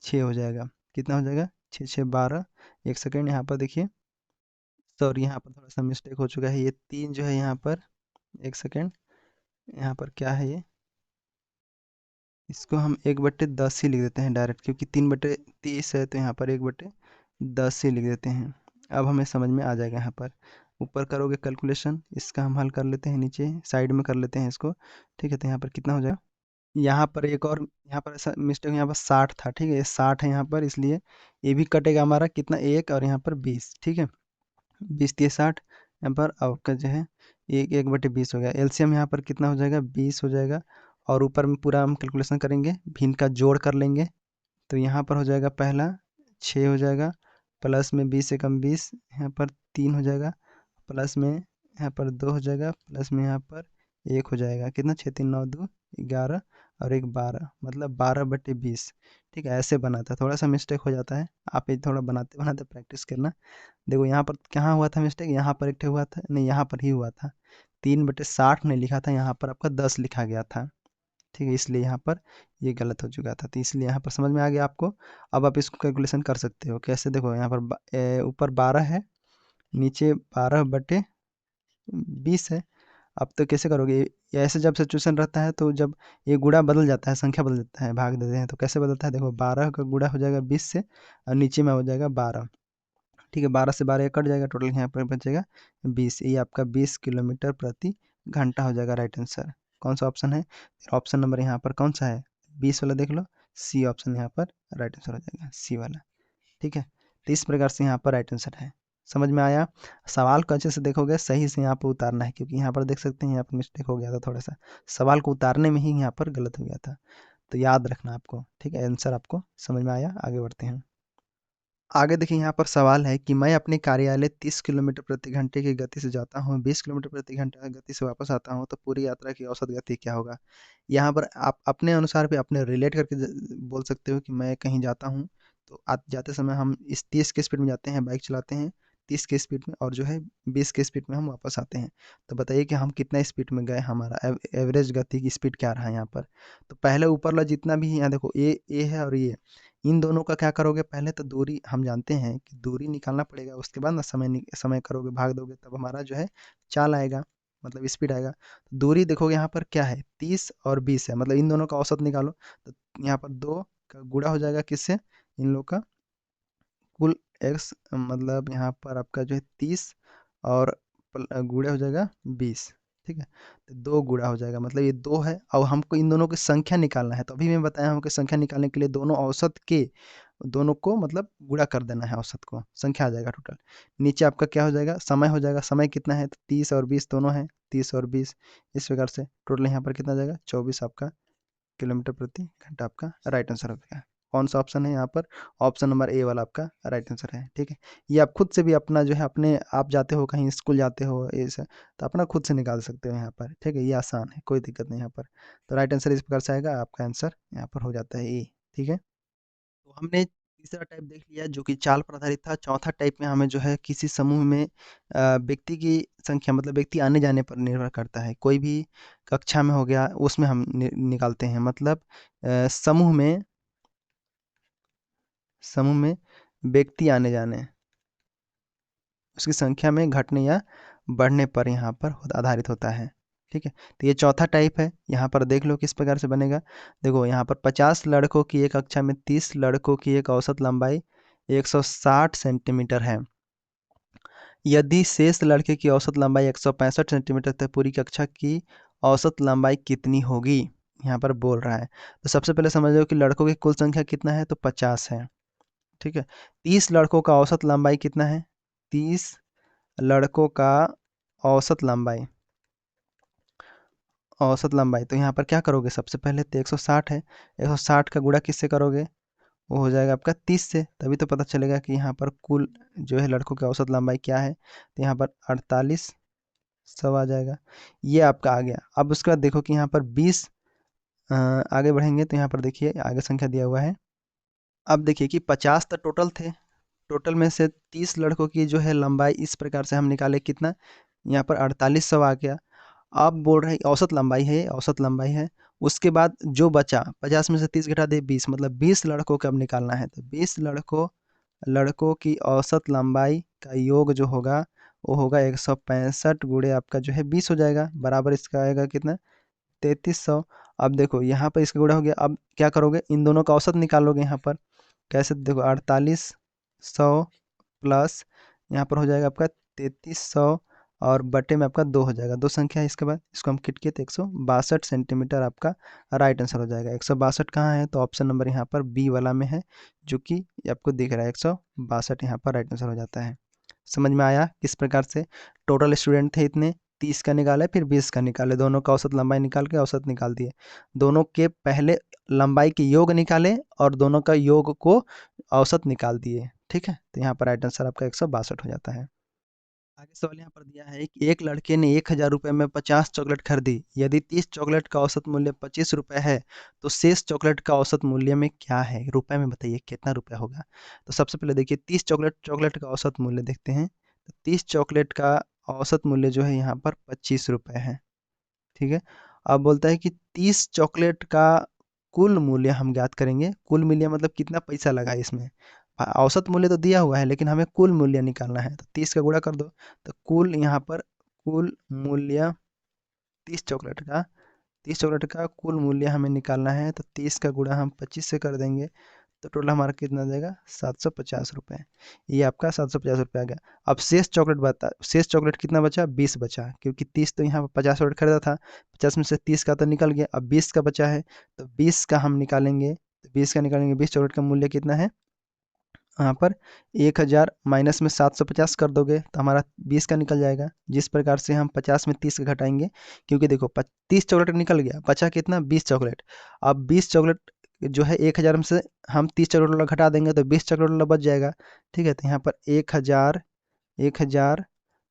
6 हो जाएगा। कितना हो जाएगा, 6 6 12। एक सेकेंड यहाँ पर देखिए, सॉरी यहाँ पर थोड़ा सा मिस्टेक हो चुका है। ये 3 जो है यहाँ पर, एक सेकेंड, यहाँ पर क्या है ये, इसको हम 1/10 ही लिख देते हैं डायरेक्ट, क्योंकि 3/30 है तो यहाँ पर 1/10 ही लिख देते हैं। अब हमें समझ में आ जाएगा। यहाँ पर ऊपर करोगे कैलकुलेशन, इसका हम हल कर लेते हैं, नीचे साइड में कर लेते हैं इसको। ठीक है, तो यहाँ पर कितना हो जाएगा, यहाँ पर एक और, यहाँ पर ऐसा मिस्टेक, यहाँ पर 60 था। ठीक है, ये 60 है यहाँ पर, इसलिए ये भी कटेगा हमारा कितना, 1 और यहाँ पर 20। ठीक है, 20 × 60, यहाँ पर आपका जो है 1/20 हो गया। एलसीएम यहाँ पर कितना हो जाएगा, 20 हो जाएगा। और ऊपर में पूरा हम कैलकुलेशन करेंगे, भी इनका जोड़ कर लेंगे। तो यहाँ पर हो जाएगा पहला 6 हो जाएगा, प्लस में 20 से कम 20, यहाँ पर 3 हो जाएगा, प्लस में यहाँ पर 2 हो जाएगा, प्लस में यहाँ पर 1 हो जाएगा। कितना, 6 3 9 2 11 और 1 12, मतलब 12/20। ठीक है, ऐसे बना था, थोड़ा सा मिस्टेक हो जाता है, आप ये थोड़ा बनाते बनाते प्रैक्टिस करना। देखो यहाँ पर कहाँ हुआ था मिस्टेक, यहाँ पर एक ठे हुआ था, नहीं यहाँ पर ही हुआ था, 3/60 नहीं लिखा था, यहाँ पर आपका 10 लिखा गया था। ठीक है, इसलिए यहाँ पर ये गलत हो चुका था, तो इसलिए यहाँ पर समझ में आ गया आपको। अब आप इसको कैलकुलेशन कर सकते हो कैसे, देखो यहाँ पर ऊपर 12 है, नीचे 12/20 है। अब तो कैसे करोगे, ये ऐसे जब सिचुएशन रहता है तो जब ये गुणा बदल जाता है, संख्या बदल जाता है, भाग देते हैं, तो कैसे बदलता है, देखो 12 का गुणा हो जाएगा 20 से, और नीचे में हो जाएगा 12। ठीक है, 12 से 12 ये कट जाएगा, टोटल यहाँ पर बचेगा 20। ये आपका 20 किलोमीटर प्रति घंटा हो जाएगा, राइट आंसर। कौन सा ऑप्शन है, ऑप्शन नंबर यहाँ पर कौन सा है, 20 वाला देख लो, सी ऑप्शन यहाँ पर राइट आंसर हो जाएगा, सी वाला। ठीक है, तो इस प्रकार से यहाँ पर राइट आंसर है। समझ में आया। सवाल को अच्छे से देखोगे, सही से यहाँ पर उतारना है, क्योंकि यहाँ पर देख सकते हैं यहाँ पर मिस्टेक हो गया था थोड़ा सा, सवाल को उतारने में ही यहाँ पर गलत हो गया था, तो याद रखना आपको। ठीक है, आंसर आपको समझ में आया, आगे बढ़ते हैं। आगे देखिए, यहाँ पर सवाल है कि मैं अपने कार्यालय 30 किलोमीटर प्रति घंटे की गति से जाता हूँ, 20 किलोमीटर प्रति घंटा की गति से वापस आता हूँ, तो पूरी यात्रा की औसत गति क्या होगा। यहाँ पर आप अपने अनुसार भी अपने रिलेट करके बोल सकते हो कि मैं कहीं जाता हूँ, तो जाते समय हम इस 30 के स्पीड में जाते हैं, बाइक चलाते हैं 30 के स्पीड में, और जो है 20 के स्पीड में हम वापस आते हैं। तो बताइए कि हम कितना स्पीड में गए, हमारा एवरेज गति की स्पीड क्या रहा यहाँ पर। तो पहले ऊपर वाला जितना भी यहाँ देखो, ए है और ये, इन दोनों का क्या करोगे, पहले तो दूरी हम जानते हैं कि दूरी निकालना पड़ेगा, उसके बाद ना समय करोगे, भाग दोगे, तब हमारा जो है चाल आएगा, मतलब स्पीड आएगा। दूरी देखोगे यहाँ पर क्या है, 30 और 20 है, मतलब इन दोनों का औसत निकालो, तो यहाँ पर 2 का गुणा हो जाएगा किससे, इन लोग का कुल एक्स, मतलब यहाँ पर आपका जो है 30 और गुणा हो जाएगा 20। ठीक है, तो 2 गुणा हो जाएगा, मतलब ये 2 है, और हमको इन दोनों की संख्या निकालना है, तो अभी मैं बताया हूँ कि संख्या निकालने के लिए दोनों औसत के, दोनों को मतलब गुणा कर देना है, औसत को, संख्या आ जाएगा टोटल। नीचे आपका क्या हो जाएगा, समय हो जाएगा, समय कितना है, तो 30 और 20 दोनों है, 30 और 20, इस प्रकार से टोटल यहाँ पर कितना आ जाएगा, 24 आपका किलोमीटर प्रति घंटा आपका राइट आंसर हो जाएगा। कौन सा ऑप्शन है यहाँ पर, ऑप्शन नंबर ए वाला आपका राइट आंसर है। ठीक है, ये आप खुद से भी अपना जो है, अपने आप जाते हो कहीं स्कूल जाते हो ऐसे, तो अपना खुद से निकाल सकते हो यहाँ पर। ठीक है, ये आसान है, कोई दिक्कत नहीं यहाँ पर। तो राइट आंसर इस प्रकार से आएगा, आपका आंसर यहाँ पर हो जाता है ए। ठीक है, तो हमने तीसरा टाइप देख लिया जो कि चाल पर आधारित था। चौथा टाइप में हमें जो है किसी समूह में व्यक्ति की संख्या, मतलब व्यक्ति आने जाने पर निर्भर करता है। कोई भी कक्षा में हो गया, उसमें हम निकालते हैं, मतलब समूह में व्यक्ति आने जाने, उसकी संख्या में घटने या बढ़ने पर यहाँ पर आधारित होता है। ठीक है, तो ये चौथा टाइप है। यहाँ पर देख लो किस प्रकार से बनेगा। देखो यहाँ पर 50 लड़कों की एक कक्षा में 30 लड़कों की एक औसत लंबाई 160 सेंटीमीटर है। यदि शेष लड़के की औसत लंबाई 165 सेंटीमीटर, तो पूरी कक्षा की औसत लंबाई कितनी होगी, यहाँ पर बोल रहा है। तो सबसे पहले समझ लो कि लड़कों की कुल संख्या कितना है, तो 50 है। ठीक है, 30 लड़कों का औसत लंबाई कितना है, 30 लड़कों का औसत लंबाई, तो यहाँ पर क्या करोगे, सबसे पहले तो 160 है, 160 का गुणा किससे करोगे, वो हो जाएगा आपका 30 से, तभी तो पता चलेगा कि यहाँ पर कुल जो है लड़कों की औसत लंबाई क्या है। तो यहाँ पर 48 सौ आ जाएगा, ये आपका आ गया। अब उसके बाद देखो कि यहाँ पर 20 आगे बढ़ेंगे तो यहाँ पर देखिए आगे संख्या दिया हुआ है। अब देखिए कि 50 तो टोटल थे, टोटल में से 30 लड़कों की जो है लंबाई इस प्रकार से हम निकाले, कितना यहाँ पर 4800 आ गया। अब बोल रहे हैं औसत लंबाई है, औसत लंबाई है। उसके बाद जो बचा 50 में से 30 घटा दे 20, मतलब 20 लड़कों का अब निकालना है। तो 20 लड़कों की औसत लंबाई का योग जो होगा वो होगा 165 गुणे आपका जो है 20 हो जाएगा, बराबर इसका आएगा कितना 3300। अब देखो यहाँ पर इसका गुणा हो गया, अब क्या करोगे इन दोनों का औसत निकालोगे यहाँ पर। कैसे, देखो 4800 प्लस यहाँ पर हो जाएगा आपका 3300 और बटे में आपका 2 हो जाएगा, दो संख्या है। इसके बाद इसको हम किट किए तो 162 सेंटीमीटर आपका राइट आंसर हो जाएगा। 162 कहाँ है, तो ऑप्शन नंबर यहाँ पर बी वाला में है, जो कि आपको दिख रहा है 162 यहाँ पर राइट आंसर हो जाता है। समझ में आया किस प्रकार से टोटल स्टूडेंट थे इतने, 30 का निकाले फिर 20 का निकाले, दोनों का औसत लंबाई निकाल के औसत निकाल दिए। दोनों के पहले लंबाई के योग निकाले और दोनों का योग को औसत निकाल दिए। ठीक है, तो यहाँ पर राइट आंसर आपका 162 हो जाता है। आगे सवाल यहाँ पर दिया है कि एक लड़के ने 1000 रुपये में 50 चॉकलेट खरीदी, यदि 30 चॉकलेट का औसत मूल्य 25 रुपये है तो शेष चॉकलेट का औसत मूल्य में क्या है, रुपए में बताइए कितना रुपया होगा। तो सबसे पहले देखिए 30 चॉकलेट का औसत मूल्य देखते हैं। तो 30 चॉकलेट का औसत मूल्य जो है यहाँ पर 25 रुपये है। ठीक है, अब बोलता है कि 30 चॉकलेट का कुल मूल्य हम ज्ञात करेंगे। कुल मूल्य मतलब कितना पैसा लगा इसमें, औसत मूल्य तो दिया हुआ है लेकिन हमें कुल मूल्य निकालना है। तो 30 का गुणा कर दो, तो कुल यहाँ पर कुल मूल्य 30 चॉकलेट का 30 चॉकलेट का कुल मूल्य हमें निकालना है। तो 30 का गुणा हम 25 से कर देंगे तो टोटल हमारा कितना आ जाएगा 750 रुपये। ये आपका 750 रुपये आ गया। अब शेष चॉकलेट कितना बचा, 20 बचा, क्योंकि 30 तो यहाँ पर 50 चॉकलेट खरीदा था, 50 में से 30 का तो निकल गया, अब 20 का बचा है। तो 20 का हम निकालेंगे, तो 20 का निकालेंगे, 20 चॉकलेट का मूल्य कितना है यहाँ पर 1000 माइनस में 750 कर दोगे तो हमारा 20 का निकल जाएगा। जिस प्रकार से हम 50 में 30 का घटाएंगे, क्योंकि देखो 30 चॉकलेट निकल गया, बचा कितना 20 चॉकलेट। अब 20 चॉकलेट जो है 1000 में से हम 30 चॉकलेट वाला घटा देंगे तो 20 चॉकलेट वाला बच जाएगा। ठीक है, तो यहाँ पर 1000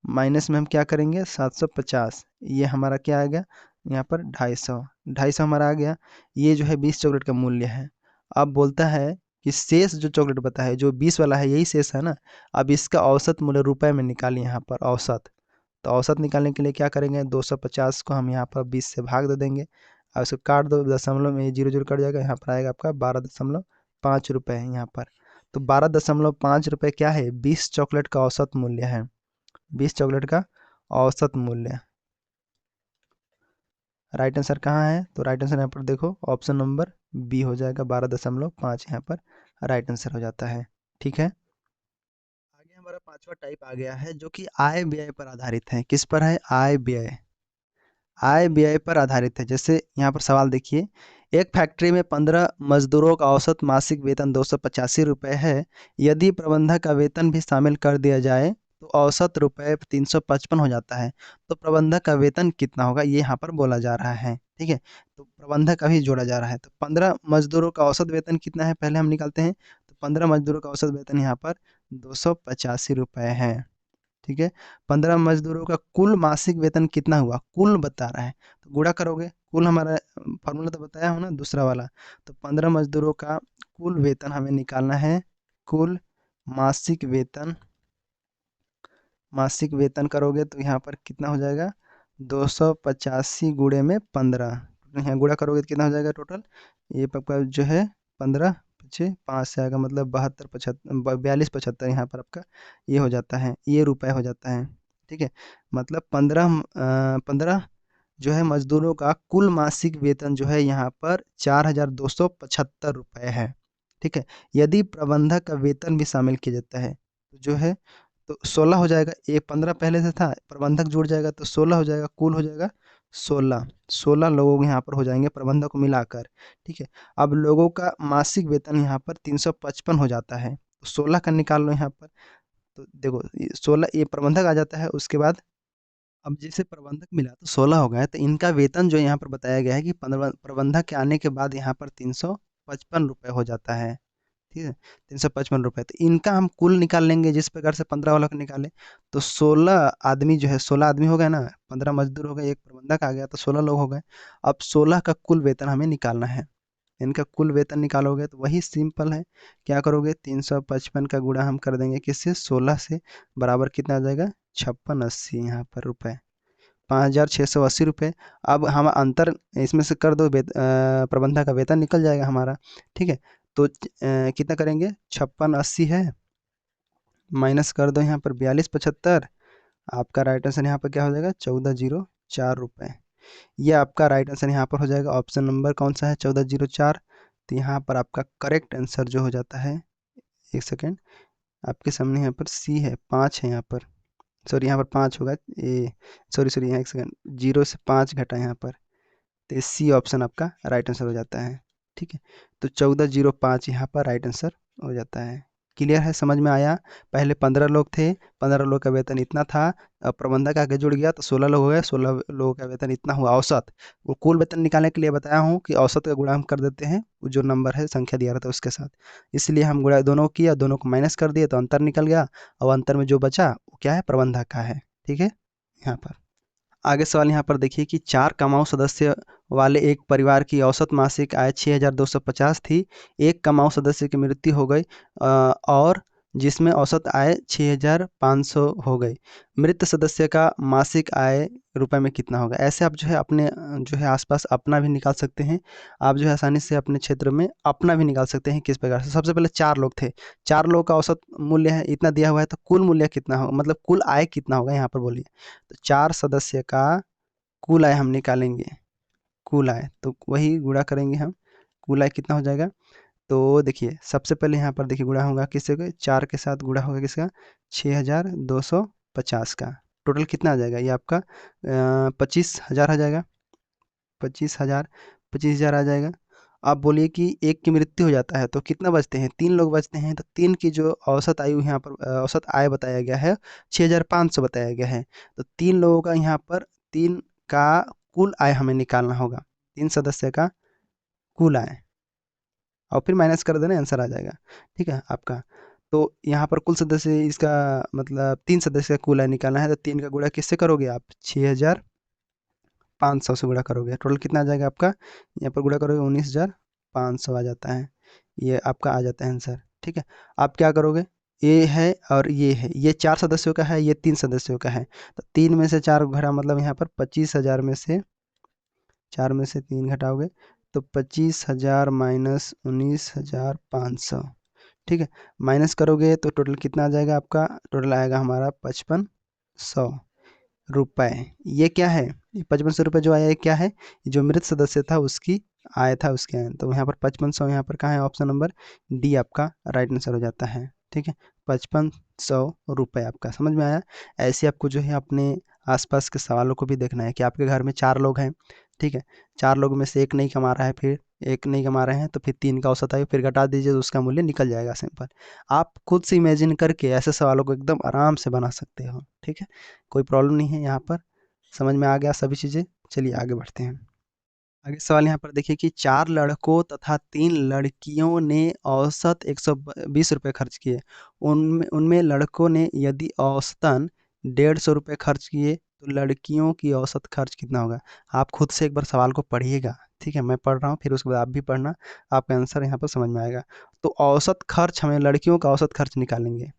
माइनस में हम क्या करेंगे 750, ये हमारा क्या आ गया यहाँ पर 250 हमारा आ गया। ये जो है 20 चॉकलेट का मूल्य है। अब बोलता है कि शेष जो चॉकलेट बता है, जो 20 वाला है यही शेष है ना, अब इसका औसत मूल्य रुपए में निकालिए यहाँ पर औसत। तो औसत निकालने के लिए क्या करेंगे, 250 को हम यहाँ पर 20 से भाग दे देंगे और उसको काट दो, दशमलव में 0 0 कट जाएगा, यहाँ पर आएगा आपका 12.5 रुपये है यहाँ पर। तो 12.5 रुपये क्या है, 20 चॉकलेट का औसत मूल्य है, 20 चॉकलेट का औसत मूल्य। राइट आंसर कहाँ है, तो राइट आंसर यहाँ पर देखो ऑप्शन नंबर बी हो जाएगा, 12.5 यहाँ पर राइट आंसर हो जाता है। ठीक है, आगे हमारा पांचवा टाइप आ गया है जो कि आय व्यय पर आधारित है। किस पर है, आय व्यय पर आधारित है। जैसे यहाँ पर सवाल देखिए, एक फैक्ट्री में 15 मजदूरों का औसत मासिक वेतन 285 रुपये है, यदि प्रबंधक का वेतन भी शामिल कर दिया जाए तो औसत रुपये 355 हो जाता है। तो प्रबंधक का वेतन कितना होगा ये यहाँ पर बोला जा रहा है। ठीक है, तो प्रबंधक का भी जोड़ा जा रहा है। तो 15 मजदूरों का औसत वेतन कितना है पहले हम निकालते हैं। तो 15 मजदूरों का औसत वेतन यहाँ पर 285 रुपये है। ठीक है, 15 मजदूरों का कुल मासिक वेतन कितना हुआ, कुल बता रहा है, तो गुणा करोगे, कुल हमारा फॉर्मूला तो बताया हो ना दूसरा वाला। तो 15 मजदूरों का कुल वेतन हमें निकालना है, कुल मासिक वेतन, मासिक वेतन करोगे तो यहाँ पर कितना हो जाएगा 285 गुणे में 15, यहाँ गुणा करोगे तो कितना हो जाएगा टोटल, ये आपका जो है 15 पीछे 5 से आएगा, मतलब 72 75 42 75 यहाँ पर आपका ये हो जाता है, ये रुपए हो जाता है। ठीक है, मतलब 15 जो है मजदूरों का कुल मासिक वेतन जो है यहाँ पर 4275 रुपये है। ठीक है, यदि प्रबंधक का वेतन भी शामिल किया जाता है तो जो है तो 16 हो जाएगा, ये 15 पहले से था, प्रबंधक जुड़ जाएगा तो 16 हो जाएगा, कुल हो जाएगा 16 लोगों यहाँ पर हो जाएंगे प्रबंधक को मिलाकर। ठीक है, अब लोगों का मासिक वेतन यहाँ पर 355 हो जाता है, तो 16 का निकाल लो यहाँ पर। तो देखो 16 ये प्रबंधक आ जाता है, उसके बाद अब जैसे प्रबंधक मिला तो 16 हो गया, तो इनका वेतन जो यहाँ पर बताया गया है कि प्रबंधक के आने के बाद यहाँ पर 355 रुपये हो जाता है। ठीक है, 355 रुपये। तो इनका हम कुल निकाल लेंगे जिस प्रकार से 15 वाला को निकाले। तो 16 आदमी जो है, 16 आदमी हो गए ना, 15 मजदूर हो गए, एक प्रबंधक आ गया, तो 16 लोग हो गए। अब 16 का कुल वेतन हमें निकालना है। इनका कुल वेतन निकालोगे तो वही सिंपल है, क्या करोगे, 355 का गुणा हम कर देंगे किससे, 16 से, बराबर कितना आ जाएगा, 5680 यहाँ पर रुपए, 5680 रुपये। अब हम अंतर इसमें से कर दो, प्रबंधक का वेतन निकल जाएगा हमारा। ठीक है, तो कितना करेंगे, 5680 है, माइनस कर दो यहाँ पर 4275। आपका राइट आंसर यहाँ पर क्या हो जाएगा, 1404 रुपये। ये आपका राइट आंसर यहाँ पर हो जाएगा। ऑप्शन नंबर कौन सा है, 1404। तो यहाँ पर आपका करेक्ट आंसर जो हो जाता है, एक सेकेंड, आपके सामने यहाँ पर सी है, 5 है यहाँ पर, सॉरी यहाँ पर 5 होगा, ए सॉरी सॉरी, यहाँ एक सेकेंड, 0 से 5 घटा यहाँ पर, तो सी ऑप्शन आपका राइट आंसर हो जाता है। ठीक है, तो 1405 यहाँ पर राइट आंसर हो जाता है। क्लियर है, समझ में आया। पहले 15 लोग थे, 15 लोग का वेतन इतना था, अब प्रबंधक आगे जुड़ गया तो 16 लोग हो गए, 16 लोगों का वेतन इतना हुआ औसत। वो कुल वेतन निकालने के लिए बताया हूँ कि औसत का गुणा हम कर देते हैं वो जो नंबर है, संख्या दिया रहता है उसके साथ, इसलिए हम गुणा दोनों किया, दोनों को माइनस कर दिए तो अंतर निकल गया, और अंतर में जो बचा वो क्या है, प्रबंधक का है। ठीक है, यहाँ पर आगे सवाल यहाँ पर देखिए कि 4 कमाऊ सदस्य वाले एक परिवार की औसत मासिक आय 6250 थी। एक कमाऊ सदस्य की मृत्यु हो गई, और जिसमें औसत आय 6500 हो गई। मृत सदस्य का मासिक आय रुपए में कितना होगा। ऐसे आप जो है अपने जो है आसपास अपना भी निकाल सकते हैं। आप जो है आसानी से अपने क्षेत्र में अपना भी निकाल सकते हैं। किस प्रकार से, सबसे पहले 4 लोग थे, 4 लोगों का औसत मूल्य है इतना दिया हुआ है, तो कुल मूल्य कितना होगा, मतलब कुल आय कितना होगा यहाँ पर बोलिए। तो 4 सदस्य का कुल आय हम निकालेंगे, कुल आय तो वही गुणा करेंगे हम, कुल आय कितना हो जाएगा। तो देखिए सबसे पहले यहाँ पर देखिए गुणा होगा किससे, 4 के साथ गुणा होगा किसका, 6250 का। टोटल कितना आ जाएगा ये आपका, 25,000 आ जाएगा, 25,000, 25,000 आ जाएगा। आप बोलिए कि एक की मृत्यु हो जाता है तो कितना बचते हैं, 3 लोग बचते हैं, तो 3 की जो औसत आयु यहाँ पर औसत आय बताया गया है 6500 बताया गया है। तो 3 लोगों का यहाँ पर, 3 का कुल आय हमें निकालना होगा, 3 सदस्य का कुल आय, और फिर माइनस कर देना, आंसर आ जाएगा। ठीक है आपका, तो यहाँ पर कुल सदस्य इसका मतलब 3 सदस्य का कुल आय निकालना है, तो 3 का गुणा किससे करोगे आप, 6500 से गुणा करोगे, टोटल कितना आ जाएगा आपका, यहाँ पर गुणा करोगे 19,500 आ जाता है, ये आपका आ जाता है आंसर। ठीक है, आप क्या करोगे, ये है और ये 4 सदस्यों का है, ये 3 सदस्यों का है, तो 3 में से 4 घटा, मतलब यहाँ पर 25,000 में से 4 में से 3 घटाओगे तो 25,000 माइनस 19,500। ठीक है, माइनस करोगे तो टोटल कितना आ जाएगा आपका, टोटल आएगा हमारा 5500 रुपये। ये क्या है, ये 5500 रुपये जो आया है क्या है, जो मृत सदस्य था उसकी आय था, उसके आय, तो यहाँ पर 5500 यहाँ पर कहाँ है, ऑप्शन नंबर डी आपका राइट आंसर हो जाता है। ठीक है, 5500 रुपये आपका समझ में आया। ऐसे आपको जो है अपने आसपास के सवालों को भी देखना है कि आपके घर में 4 लोग हैं, ठीक है, 4 लोग में से एक नहीं कमा रहा है, फिर एक नहीं कमा रहे हैं, तो फिर 3 का औसत आयु फिर घटा दीजिए तो उसका मूल्य निकल जाएगा, सिंपल। आप खुद से इमेजिन करके ऐसे सवालों को एकदम आराम से बना सकते हो। ठीक है, कोई प्रॉब्लम नहीं है यहाँ पर, समझ में आ गया सभी चीज़ें। चलिए आगे बढ़ते हैं। आगे सवाल यहाँ पर देखिए कि 4 लड़कों तथा 3 लड़कियों ने औसत 120 रुपये खर्च किए। उनमें उनमें लड़कों ने यदि औसतन 150 रुपये खर्च किए तो लड़कियों की औसत खर्च कितना होगा। आप खुद से एक बार सवाल को पढ़िएगा, ठीक है, मैं पढ़ रहा हूँ फिर उसके बाद आप भी पढ़ना, आपका आंसर यहाँ पर समझ में आएगा। तो औसत खर्च, हमें लड़कियों का औसत खर्च निकालेंगे,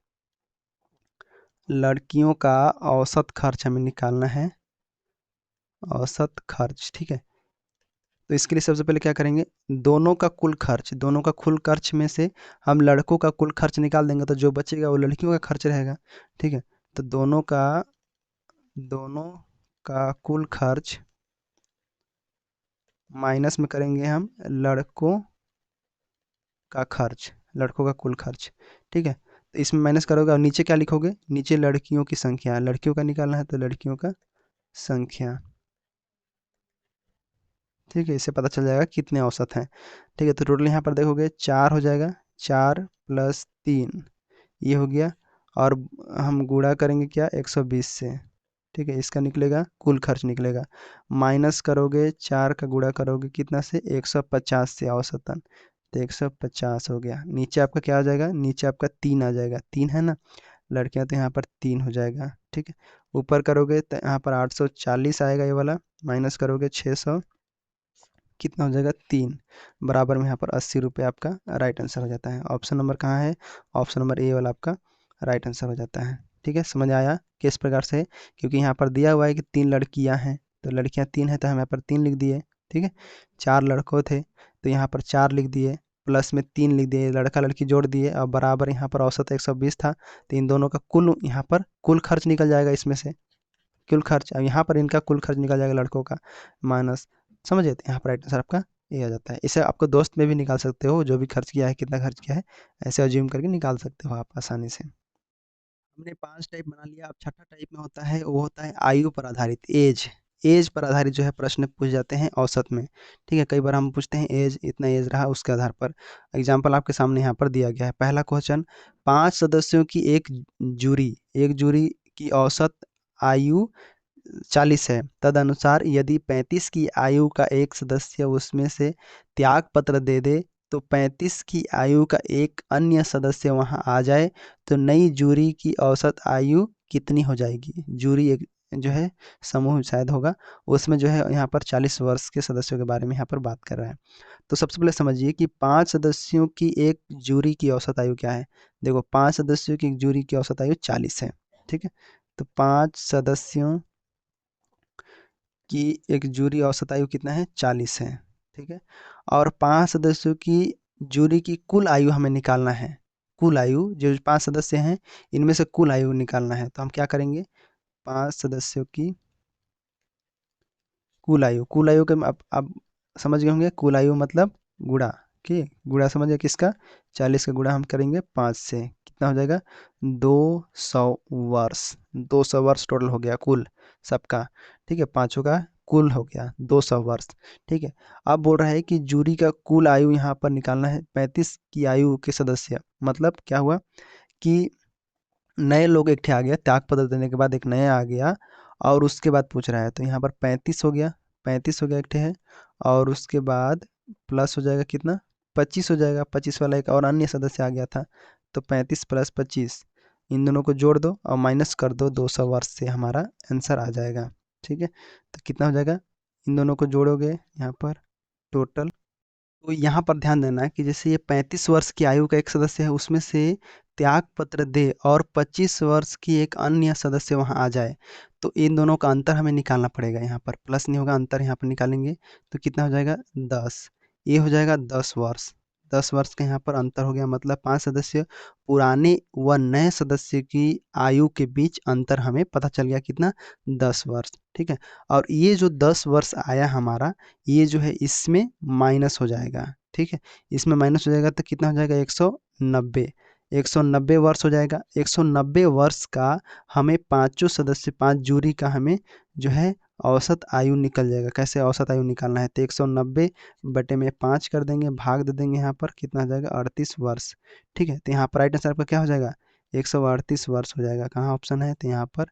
लड़कियों का औसत खर्च हमें निकालना है, औसत खर्च। ठीक है, तो इसके लिए सबसे पहले क्या करेंगे, दोनों का कुल खर्च, दोनों का कुल खर्च में से हम लड़कों का कुल खर्च निकाल देंगे, तो जो बचेगा वो लड़कियों का खर्च रहेगा। ठीक है, तो दोनों का कुल खर्च माइनस में करेंगे हम लड़कों का खर्च, लड़कों का कुल खर्च। ठीक है, तो इसमें माइनस करोगे और नीचे क्या लिखोगे, नीचे लड़कियों की संख्या, लड़कियों का निकालना है तो लड़कियों का संख्या। ठीक है, इससे पता चल जाएगा कितने औसत हैं। ठीक है, तो टोटल यहाँ पर देखोगे 4 हो जाएगा, 4 प्लस 3 ये हो गया, और हम गुणा करेंगे क्या, 120 से। ठीक है, इसका निकलेगा कुल खर्च निकलेगा, माइनस करोगे 4 का गुणा करोगे कितना से, 150 से औसतन, तो 150 हो गया। नीचे आपका क्या हो जाएगा, नीचे आपका 3 आ जाएगा, 3 है ना लड़कियां, तो यहाँ पर 3 हो जाएगा। ठीक है, ऊपर करोगे तो यहाँ पर 840 आएगा ये वाला, माइनस करोगे 600, कितना हो जाएगा 3, बराबर में यहाँ पर 80 रुपये आपका राइट आंसर हो जाता है। ऑप्शन नंबर कहाँ है, ऑप्शन नंबर ए वाला आपका राइट आंसर हो जाता है। ठीक है, समझ आया किस प्रकार से, क्योंकि यहाँ पर दिया हुआ है कि 3 लड़कियाँ हैं, तो लड़कियाँ 3 हैं तो हम यहाँ पर 3 लिख दिए। ठीक है, 4 लड़कों थे तो यहाँ पर 4 लिख दिए, प्लस में 3 लिख दिए, लड़का लड़की जोड़ दिए, और बराबर यहाँ पर औसत 120 था, तो इन दोनों का कुल यहाँ पर कुल खर्च निकल जाएगा इसमें से, कुल खर्च, अब यहाँ पर इनका कुल खर्च निकल जाएगा लड़कों का, माइनस, समझे, तो यहाँ पर राइट आंसर आपका ये आ जाता है। इसे आपको दोस्त में भी निकाल सकते हो, जो भी खर्च किया है, कितना खर्च किया है, ऐसे अज्यूम करके निकाल सकते हो आप आसानी से। हमने 5 टाइप बना लिया। अब छठा टाइप में होता है, वो होता है आयु पर आधारित, एज। एज पर आधारित जो है प्रश्न पूछ जाते हैं औसत में। ठीक है, कई बार हम पूछते हैं एज, इतना एज रहा, उसके आधार पर एग्जाम्पल आपके सामने यहाँ पर दिया गया है। पहला क्वेश्चन, 5 सदस्यों की एक जूरी की औसत आयु 40 है, तदनुसार यदि 35 की आयु का एक सदस्य उसमें से त्याग पत्र दे दे, तो 35 की आयु का एक अन्य सदस्य वहां आ जाए, तो नई जूरी की औसत आयु कितनी हो जाएगी। जूरी एक जो है समूह शायद होगा, उसमें जो है यहाँ पर 40 वर्ष के सदस्यों के बारे में यहाँ पर बात कर रहा है। तो सबसे पहले समझिए कि 5 सदस्यों की एक जूरी की औसत आयु क्या है। देखो, 5 सदस्यों की एक जूरी की औसत आयु 40 है। ठीक है, तो 5 सदस्यों की एक जूरी औसत आयु कितना है, 40 है। ठीक है, और 5 सदस्यों की जूरी की कुल आयु हमें निकालना है। कुल आयु, जो 5 सदस्य हैं इनमें से कुल आयु निकालना है, तो हम क्या करेंगे, 5 सदस्यों की कुल आयु, कुल आयु के अब समझ गए होंगे, कुल आयु मतलब गुणा, कि गुणा समझ गए किसका, 40 का गुणा हम करेंगे 5 से, कितना हो जाएगा 200 वर्ष। 200 वर्ष टोटल हो गया कुल सबका। ठीक है, पांचों का कुल हो गया 200 वर्ष। ठीक है, अब बोल रहा है कि जूरी का कुल आयु यहाँ पर निकालना है, 35 की आयु के सदस्य, मतलब क्या हुआ कि नए लोग एक ठे आ गया, त्यागपत्र देने के बाद एक नया आ गया, और उसके बाद पूछ रहा है, तो यहाँ पर 35 हो गया, 35 हो गया एक ठे है, और उसके बाद प्लस हो जाएगा कितना, 25 हो जाएगा, 25 वाला एक और अन्य सदस्य आ गया था, तो 35 प्लस 25, इन दोनों को जोड़ दो और माइनस कर दो 200 वर्ष से, हमारा आंसर आ जाएगा। ठीक है, तो कितना हो जाएगा, इन दोनों को जोड़ोगे यहाँ पर टोटल, तो यहाँ पर ध्यान देना है कि जैसे ये 35 वर्ष की आयु का एक सदस्य है, उसमें से त्याग पत्र दे और 25 वर्ष की एक अन्य सदस्य वहाँ आ जाए, तो इन दोनों का अंतर हमें निकालना पड़ेगा। यहाँ पर प्लस नहीं होगा, अंतर यहाँ पर निकालेंगे तो कितना हो जाएगा 10, ये हो जाएगा 10 वर्ष। 10 वर्ष का यहाँ पर अंतर हो गया, मतलब 5 सदस्य पुराने व नए सदस्य की आयु के बीच अंतर हमें पता चल गया, कितना 10 वर्ष। ठीक है, और ये जो 10 वर्ष आया हमारा, ये जो है इसमें माइनस हो जाएगा। ठीक है, इसमें माइनस हो जाएगा तो कितना हो जाएगा 190, 190 वर्ष हो जाएगा। 190 वर्ष का हमें पांचों सदस्य, 5 जूरी का हमें जो है औसत आयु निकल जाएगा। कैसे औसत आयु निकालना है, तो 190 बटे में 5 कर देंगे, भाग दे देंगे, यहाँ पर कितना हो जाएगा 38 वर्ष। ठीक है, तो यहाँ पर राइट आंसर आपका क्या हो जाएगा 138 वर्ष हो जाएगा। कहाँ ऑप्शन है, तो यहाँ पर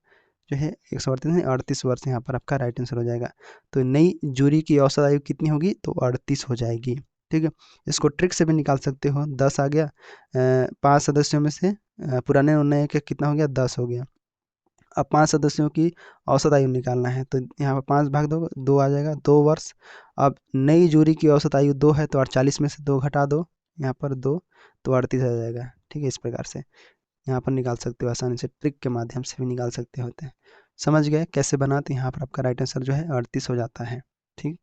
जो है 138 नहीं 38 वर्ष यहाँ पर आपका राइट आंसर हो जाएगा। तो नई जूरी की औसत आयु कितनी होगी, तो 38 हो जाएगी। ठीक है, इसको ट्रिक से भी निकाल सकते हो, 10 आ गया, 5 सदस्यों में से पुराने और नए का कितना हो गया 10 हो गया। अब 5 सदस्यों की औसत आयु निकालना है, तो यहाँ पर 5 भाग दो, 2 आ जाएगा, 2 वर्ष। अब नई जूरी की औसत आयु 2 है, तो 48 में से 2 घटा दो, यहाँ पर 2, तो 38 आ जाएगा। ठीक है, इस प्रकार से यहाँ पर निकाल सकते हो, आसानी से ट्रिक के माध्यम से भी निकाल सकते होते हैं। समझ गए कैसे बना, तो यहाँ पर आपका राइट आंसर जो है 38 हो जाता है। ठीक,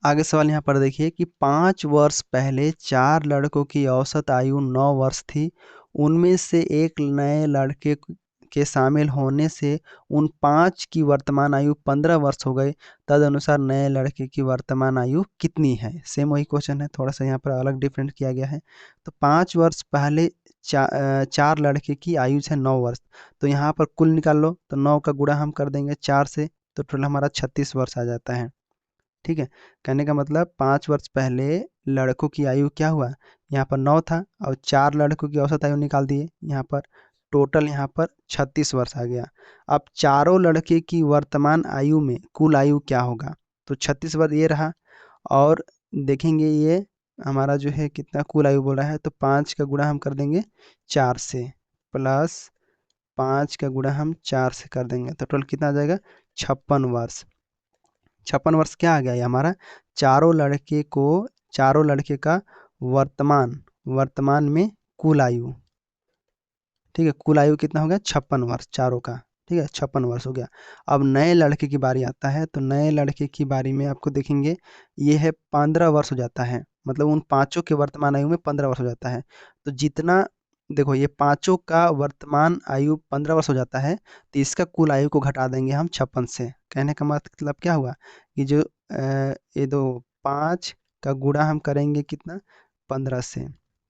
आगे सवाल यहाँ पर देखिए कि 5 वर्ष पहले 4 लड़कों की औसत आयु 9 वर्ष थी, उनमें से एक नए लड़के के शामिल होने से उन 5 की वर्तमान आयु 15 वर्ष हो गई, तदनुसार नए लड़के की वर्तमान आयु कितनी है। सेम वही क्वेश्चन है, थोड़ा सा यहाँ पर अलग डिफरेंट किया गया है। तो 5 वर्ष पहले 4 लड़के की आयु है 9 वर्ष, तो यहाँ पर कुल निकाल लो, तो 9 का गुणा हम कर देंगे 4 से, तो टोटल हमारा 36 वर्ष आ जाता है। ठीक है, कहने का मतलब 5 वर्ष पहले लड़कों की आयु क्या हुआ, यहाँ पर 9 था, और 4 लड़कों की औसत आयु निकाल दिए, यहाँ पर टोटल यहाँ पर 36 वर्ष आ गया। अब चारों लड़के की वर्तमान आयु में कुल आयु क्या होगा, तो 36 वर्ष ये रहा, और देखेंगे ये हमारा जो है कितना कुल आयु बोला है, तो 5 का गुणा हम कर देंगे 4 से, प्लस 5 का गुणा हम 4 से कर देंगे, तो टोटल कितना आ जाएगा 56 वर्ष। 56 वर्ष क्या आ गया ये हमारा, चारों लड़के का वर्तमान वर्तमान में कुल आयु, ठीक है, कुल आयु कितना हो गया 56 वर्ष चारों का, ठीक है 56 वर्ष हो गया। अब नए लड़के की बारी आता है, तो नए लड़के की बारी में आपको देखेंगे ये है 15 वर्ष हो जाता है, मतलब उन पांचों के वर्तमान आयु में 15 वर्ष हो जाता है। तो जितना, देखो ये पांचों का वर्तमान आयु 15 वर्ष हो जाता है, तो इसका कुल आयु को घटा देंगे हम 56 से। कहने का मतलब क्या हुआ कि जो ये दो 5 का गुणा हम करेंगे कितना 15 से,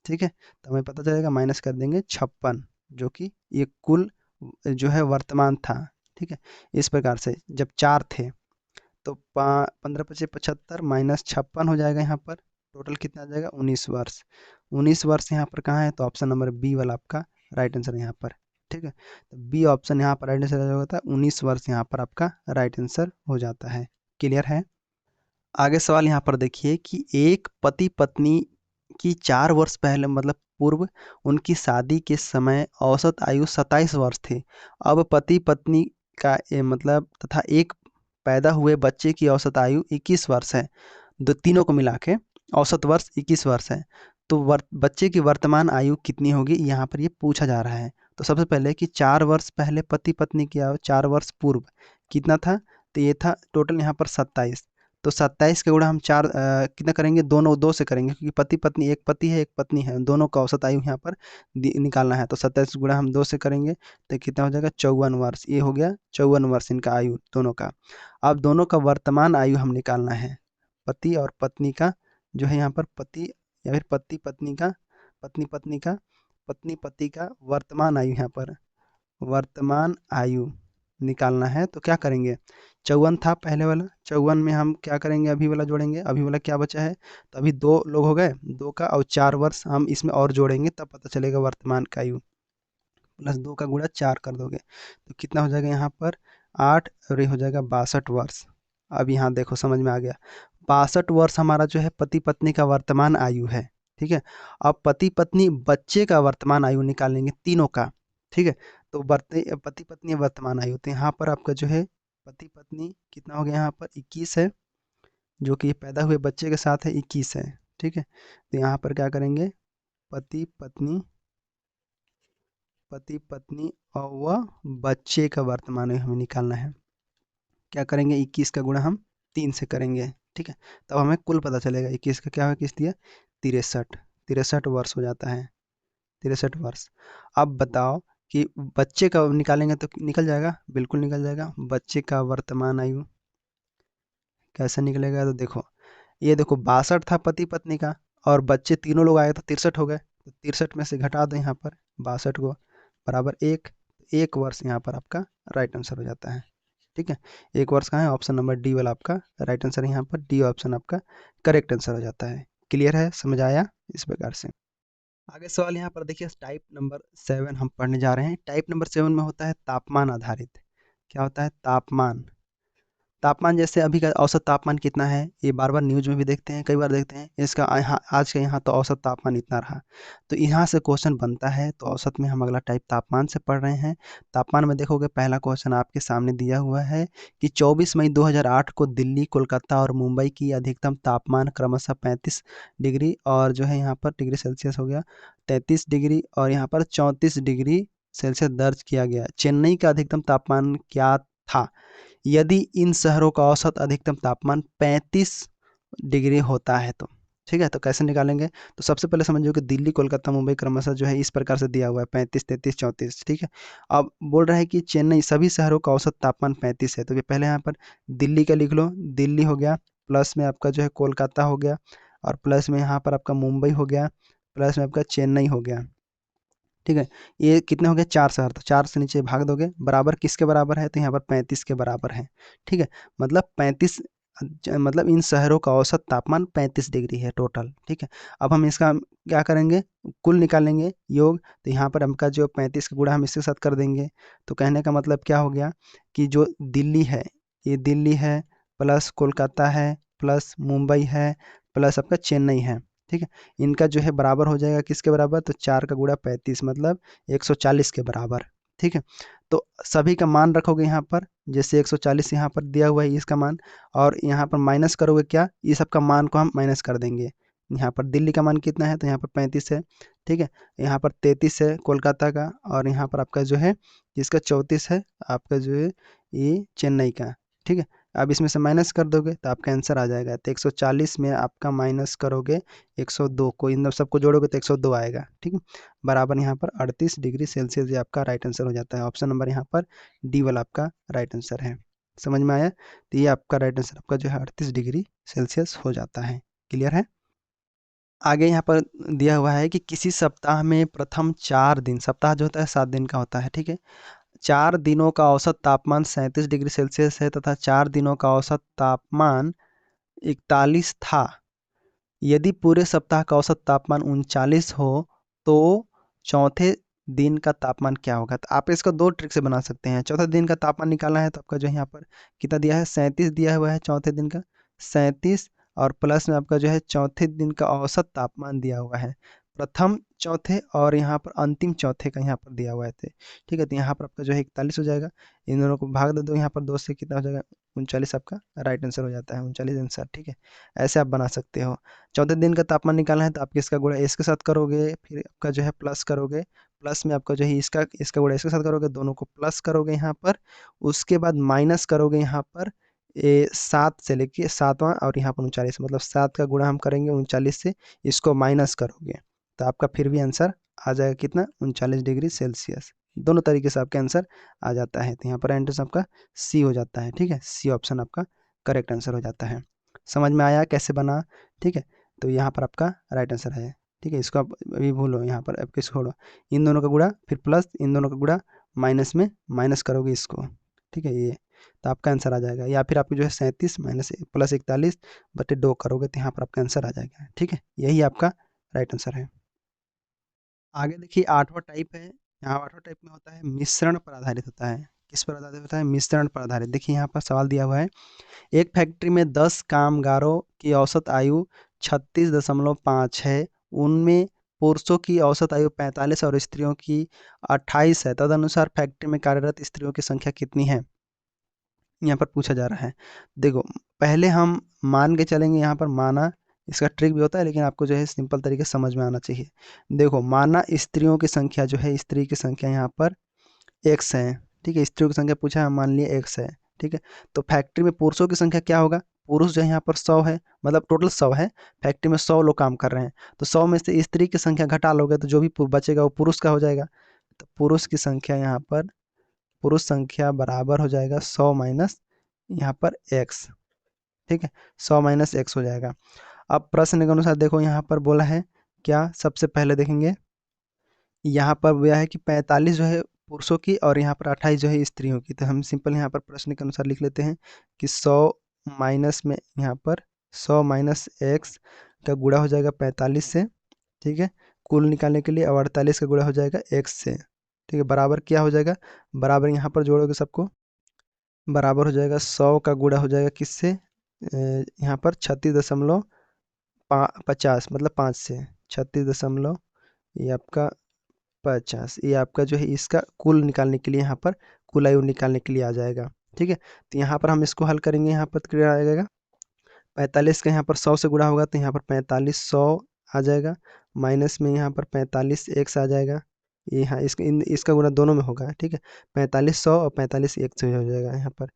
ठीक है, तो हमें पता चलेगा माइनस कर देंगे 56, जो कि ये कुल जो है वर्तमान था, ठीक है। इस प्रकार से जब 4 थे तो 15 × 5 = 75 माइनस 56 हो जाएगा, यहाँ पर टोटल कितना आ जाएगा 19 वर्ष। 19 वर्ष यहाँ पर कहाँ है, तो ऑप्शन नंबर बी वाला आपका राइट आंसर है यहाँ पर, ठीक है। तो बी ऑप्शन यहाँ पर राइट आंसर हो जाता है, 19 वर्ष यहाँ पर आपका राइट आंसर हो जाता है। क्लियर है। आगे सवाल यहाँ पर देखिए कि एक पति पत्नी की 4 वर्ष पहले मतलब पूर्व उनकी शादी के समय औसत आयु 27 वर्ष थी। अब पति पत्नी का मतलब तथा एक पैदा हुए बच्चे की औसत आयु 21 वर्ष है। दो तीनों को मिला के औसत वर्ष 21 वर्ष है। तो बच्चे की वर्तमान आयु कितनी होगी, यहाँ पर ये पूछा जा रहा है। तो सबसे पहले कि 4 वर्ष पहले पति पत्नी की आयु 4 वर्ष पूर्व कितना था, तो ये था टोटल यहाँ पर 27। तो 27 का गुणा हम कितना करेंगे, दोनों दो से करेंगे, क्योंकि पति पत्नी एक पति है एक पत्नी है, दोनों का औसत आयु यहाँ पर निकालना है। तो 27 गुणा हम 2 से करेंगे तो कितना हो जाएगा 54 वर्ष। ये हो गया 54 वर्ष इनका आयु दोनों का। अब दोनों का वर्तमान आयु हम निकालना है, पति और पत्नी का जो है यहाँ पर पति या फिर पति पत्नी का पत्नी पत्नी का पत्नी पति का वर्तमान आयु, यहाँ पर वर्तमान आयु निकालना है। तो क्या करेंगे, 54 था पहले वाला, 54 में हम क्या करेंगे अभी वाला जोड़ेंगे, अभी वाला क्या बचा है, तो अभी 2 लोग हो गए, 2 का और 4 वर्ष हम इसमें और जोड़ेंगे तब पता चलेगा वर्तमान का आयु। प्लस 2 का गुणा 4 कर दोगे तो कितना हो जाएगा यहाँ पर 8, और ये हो जाएगा 62 वर्ष। अब यहाँ देखो समझ में आ गया, 62 वर्ष हमारा जो है पति पत्नी का वर्तमान आयु है, ठीक है। अब पति पत्नी बच्चे का वर्तमान आयु निकालेंगे तीनों का, ठीक है। तो पति पत्नी वर्तमान आयु, तो यहाँ पर आपका जो है पति पत्नी कितना हो गया, यहाँ पर 21 है, जो कि पैदा हुए बच्चे के साथ है 21 है, ठीक है। तो यहाँ पर क्या करेंगे, पति पत्नी पति पत्नी और वह बच्चे का वर्तमान आयु हमें निकालना है। क्या करेंगे, 21 का गुणा हम 3 से करेंगे, ठीक है। तब हमें कुल पता चलेगा 21 का क्या है, किस दिया 63, 63 वर्ष हो जाता है, 63 वर्ष। अब बताओ कि बच्चे का निकालेंगे तो निकल जाएगा, बिल्कुल निकल जाएगा। बच्चे का वर्तमान आयु कैसे निकलेगा, तो देखो ये देखो 62 था पति पत्नी का, और बच्चे तीनों लोग आए तो 63 हो गए, तो 63 में से घटा दो यहाँ पर 62 को, बराबर 1 वर्ष यहाँ पर आपका राइट आंसर हो जाता है, ठीक है। 1 वर्ष का है, ऑप्शन नंबर डी वाला आपका राइट आंसर है, यहाँ पर डी ऑप्शन आपका करेक्ट आंसर हो जाता है। क्लियर है, समझ आया इस प्रकार से। आगे सवाल यहाँ पर देखिए, टाइप नंबर 7 हम पढ़ने जा रहे हैं। टाइप नंबर 7 में होता है तापमान आधारित। क्या होता है, तापमान। तापमान जैसे अभी का औसत तापमान कितना है, ये बार बार न्यूज में भी देखते हैं, कई बार देखते हैं, इसका यहाँ आज का यहाँ तो औसत तापमान इतना रहा, तो यहाँ से क्वेश्चन बनता है। तो औसत में हम अगला टाइप तापमान से पढ़ रहे हैं। तापमान में देखोगे पहला क्वेश्चन आपके सामने दिया हुआ है कि 24 मई 2008 को दिल्ली, कोलकाता और मुंबई की अधिकतम तापमान क्रमशः 35 डिग्री और जो है यहाँ पर डिग्री सेल्सियस हो गया 33 डिग्री और यहाँ पर 34 डिग्री सेल्सियस दर्ज किया गया। चेन्नई का अधिकतम तापमान क्या था यदि इन शहरों का औसत अधिकतम तापमान 35 डिग्री होता है तो, ठीक है। तो कैसे निकालेंगे, तो सबसे पहले समझो कि दिल्ली, कोलकाता, मुंबई क्रमशः जो है इस प्रकार से दिया हुआ है 35, 33, 34, ठीक है। अब बोल रहा है कि चेन्नई सभी शहरों का औसत तापमान 35 है, तो ये पहले यहाँ पर दिल्ली का लिख लो, दिल्ली हो गया, प्लस में आपका जो है कोलकाता हो गया, और प्लस में यहाँ पर आपका मुंबई हो गया, प्लस में आपका चेन्नई हो गया, ठीक है। ये कितने हो गए 4 शहर, तो 4 से नीचे भाग दोगे, बराबर किसके बराबर है, तो यहाँ पर 35 के बराबर है, ठीक है। मतलब 35 मतलब इन शहरों का औसत तापमान 35 डिग्री है टोटल, ठीक है। अब हम इसका क्या करेंगे, कुल निकालेंगे योग, तो यहाँ पर हमका जो 35 का गुणा हम इसके साथ कर देंगे। तो कहने का मतलब क्या हो गया कि जो दिल्ली है, ये दिल्ली है, प्लस कोलकाता है, प्लस मुंबई है, प्लस आपका चेन्नई है, ठीक है। इनका जो है बराबर हो जाएगा किसके बराबर, तो 4 का गुणा 35 मतलब 140 के बराबर। ठीक है। तो सभी का मान रखोगे यहाँ पर, जैसे 140 यहाँ पर दिया हुआ है इसका मान, और यहाँ पर माइनस करोगे क्या, ये सब का मान को हम माइनस कर देंगे। यहाँ पर दिल्ली का मान कितना है, तो यहाँ पर 35 है। ठीक है। यहाँ पर 33 है कोलकाता का, और यहाँ पर आपका जो है इसका 34 है आपका जो है ये चेन्नई का। ठीक है। अब इसमें से माइनस कर दोगे तो आपका आंसर आ जाएगा। तो 140 में आपका माइनस करोगे 102 को, इन सबको जोड़ोगे तो 102 आएगा। ठीक है। बराबर यहाँ पर 38 डिग्री सेल्सियस ये आपका राइट आंसर हो जाता है। ऑप्शन नंबर यहाँ पर डी वाला आपका राइट आंसर है। समझ में आया, तो ये आपका राइट आंसर आपका जो है 38 डिग्री सेल्सियस हो जाता है। क्लियर है। आगे यहाँ पर दिया हुआ है कि किसी सप्ताह में प्रथम 4 दिन, सप्ताह जो होता है 7 दिन का होता है। ठीक है। 4 दिनों का औसत तापमान 37 डिग्री सेल्सियस है तथा 4 दिनों का औसत तापमान 41 था। यदि पूरे सप्ताह का औसत तापमान 39 हो तो चौथे दिन का तापमान क्या होगा। तो आप इसको 2 ट्रिक से बना सकते हैं। चौथे दिन का तापमान निकालना है तो आपका जो है यहाँ पर कितना दिया है, 37 दिया हुआ है चौथे दिन का, 37, और प्लस में आपका जो है चौथे दिन का औसत तापमान दिया हुआ है, प्रथम चौथे और यहाँ पर अंतिम चौथे का यहाँ पर दिया हुआ है। ठीक है। तो यहाँ पर आपका जो है 41 हो जाएगा। इन दोनों को भाग दे दो यहाँ पर 2 से, कितना हो जाएगा 39, आपका राइट आंसर हो जाता है 39 आंसर। ठीक है। ऐसे आप बना सकते हो। चौथे दिन का तापमान निकालना है तो आप इसका गुणा इसके साथ करोगे, फिर आपका जो है प्लस करोगे, प्लस में आपका जो है इसका इसका गुणा इसके साथ करोगे, दोनों को प्लस करोगे यहाँ पर, उसके बाद माइनस करोगे यहाँ पर 7 से लेके 7वां और यहाँ पर 39, मतलब 7 का गुणा हम करेंगे 39 से, इसको माइनस करोगे तो आपका फिर भी आंसर आ जाएगा कितना, 39 डिग्री सेल्सियस। दोनों तरीके से आपका आंसर आ जाता है। तो यहाँ पर आंसर आपका सी हो जाता है। ठीक है। सी ऑप्शन आपका करेक्ट आंसर हो जाता है। समझ में आया कैसे बना। ठीक है। तो यहाँ पर आपका राइट आंसर है। ठीक है। इसको आप अभी भूलो, यहाँ पर आपके छोड़ो, इन दोनों का गुणा फिर प्लस, इन दोनों का गुणा माइनस में माइनस करोगे इसको। ठीक है। ये तो आपका आंसर आ जाएगा, या फिर आपकी जो है 37 माइनस प्लस 41 बटे 2 करोगे तो यहाँ पर आपका आंसर आ जाएगा। ठीक है। यही आपका राइट आंसर है। आगे देखिए 8वां टाइप है। यहाँ 8वां टाइप में होता है मिश्रण पर आधारित होता है। किस पर आधारित होता है, मिश्रण पर आधारित। देखिए यहाँ पर सवाल दिया हुआ है, एक फैक्ट्री में 10 कामगारों की औसत आयु 36.5 है। उनमें पुरुषों की औसत आयु 45 और स्त्रियों की 28 है। तदनुसार फैक्ट्री में कार्यरत स्त्रियों की संख्या कितनी है, यहाँ पर पूछा जा रहा है। देखो पहले हम मान के चलेंगे, यहाँ पर माना इसका ट्रिक भी होता है, लेकिन आपको जो है सिंपल तरीके से समझ में आना चाहिए। देखो माना स्त्रियों की संख्या जो है, स्त्री की संख्या यहाँ पर एक्स है। ठीक है। स्त्रियों की संख्या पूछा है, हम मान लिए एक्स है। ठीक है। तो फैक्ट्री में पुरुषों की संख्या क्या होगा, पुरुष जो है यहाँ पर 100 है, मतलब टोटल 100 है, फैक्ट्री में 100 लोग काम कर रहे हैं, तो 100 में से स्त्री की संख्या घटा लोगे तो जो भी बचेगा वो पुरुष का हो जाएगा। तो पुरुष की संख्या यहाँ पर, पुरुष संख्या बराबर हो जाएगा 100 माइनस यहाँ पर एक्स। ठीक है। 100 माइनस एक्स हो जाएगा। अब प्रश्न के अनुसार देखो यहाँ पर बोला है क्या, सबसे पहले देखेंगे यहाँ पर यह है कि 45 जो है पुरुषों की और यहाँ पर 28 जो है स्त्रियों की। तो हम सिंपल यहाँ पर प्रश्न के अनुसार लिख लेते हैं कि 100 माइनस में यहाँ पर 100 माइनस एक्स का गुणा हो जाएगा 45 से। ठीक है। कुल निकालने के लिए, और 48 का गुणा हो जाएगा एक्स से। ठीक है। बराबर क्या हो जाएगा, बराबर यहाँ पर जोड़ोगे सबको, बराबर हो जाएगा 100 का गुणा हो जाएगा किससे, यहाँ पर 36.50 मतलब 5 से, 36 ये आपका 50, ये आपका जो है इसका कुल निकालने के लिए, यहाँ पर कुल आयु निकालने के लिए आ जाएगा। ठीक है। तो यहाँ पर हम इसको हल करेंगे, यहाँ पर क्या आ जाएगा, 45 का यहाँ पर 100 से गुणा होगा तो यहाँ पर 4500 आ जाएगा, माइनस में यहाँ पर 45 एक्स आ जाएगा। ये हाँ इसका गुणा दोनों में होगा। ठीक है। 4500 और 45 एक्स हो जाएगा, यहाँ पर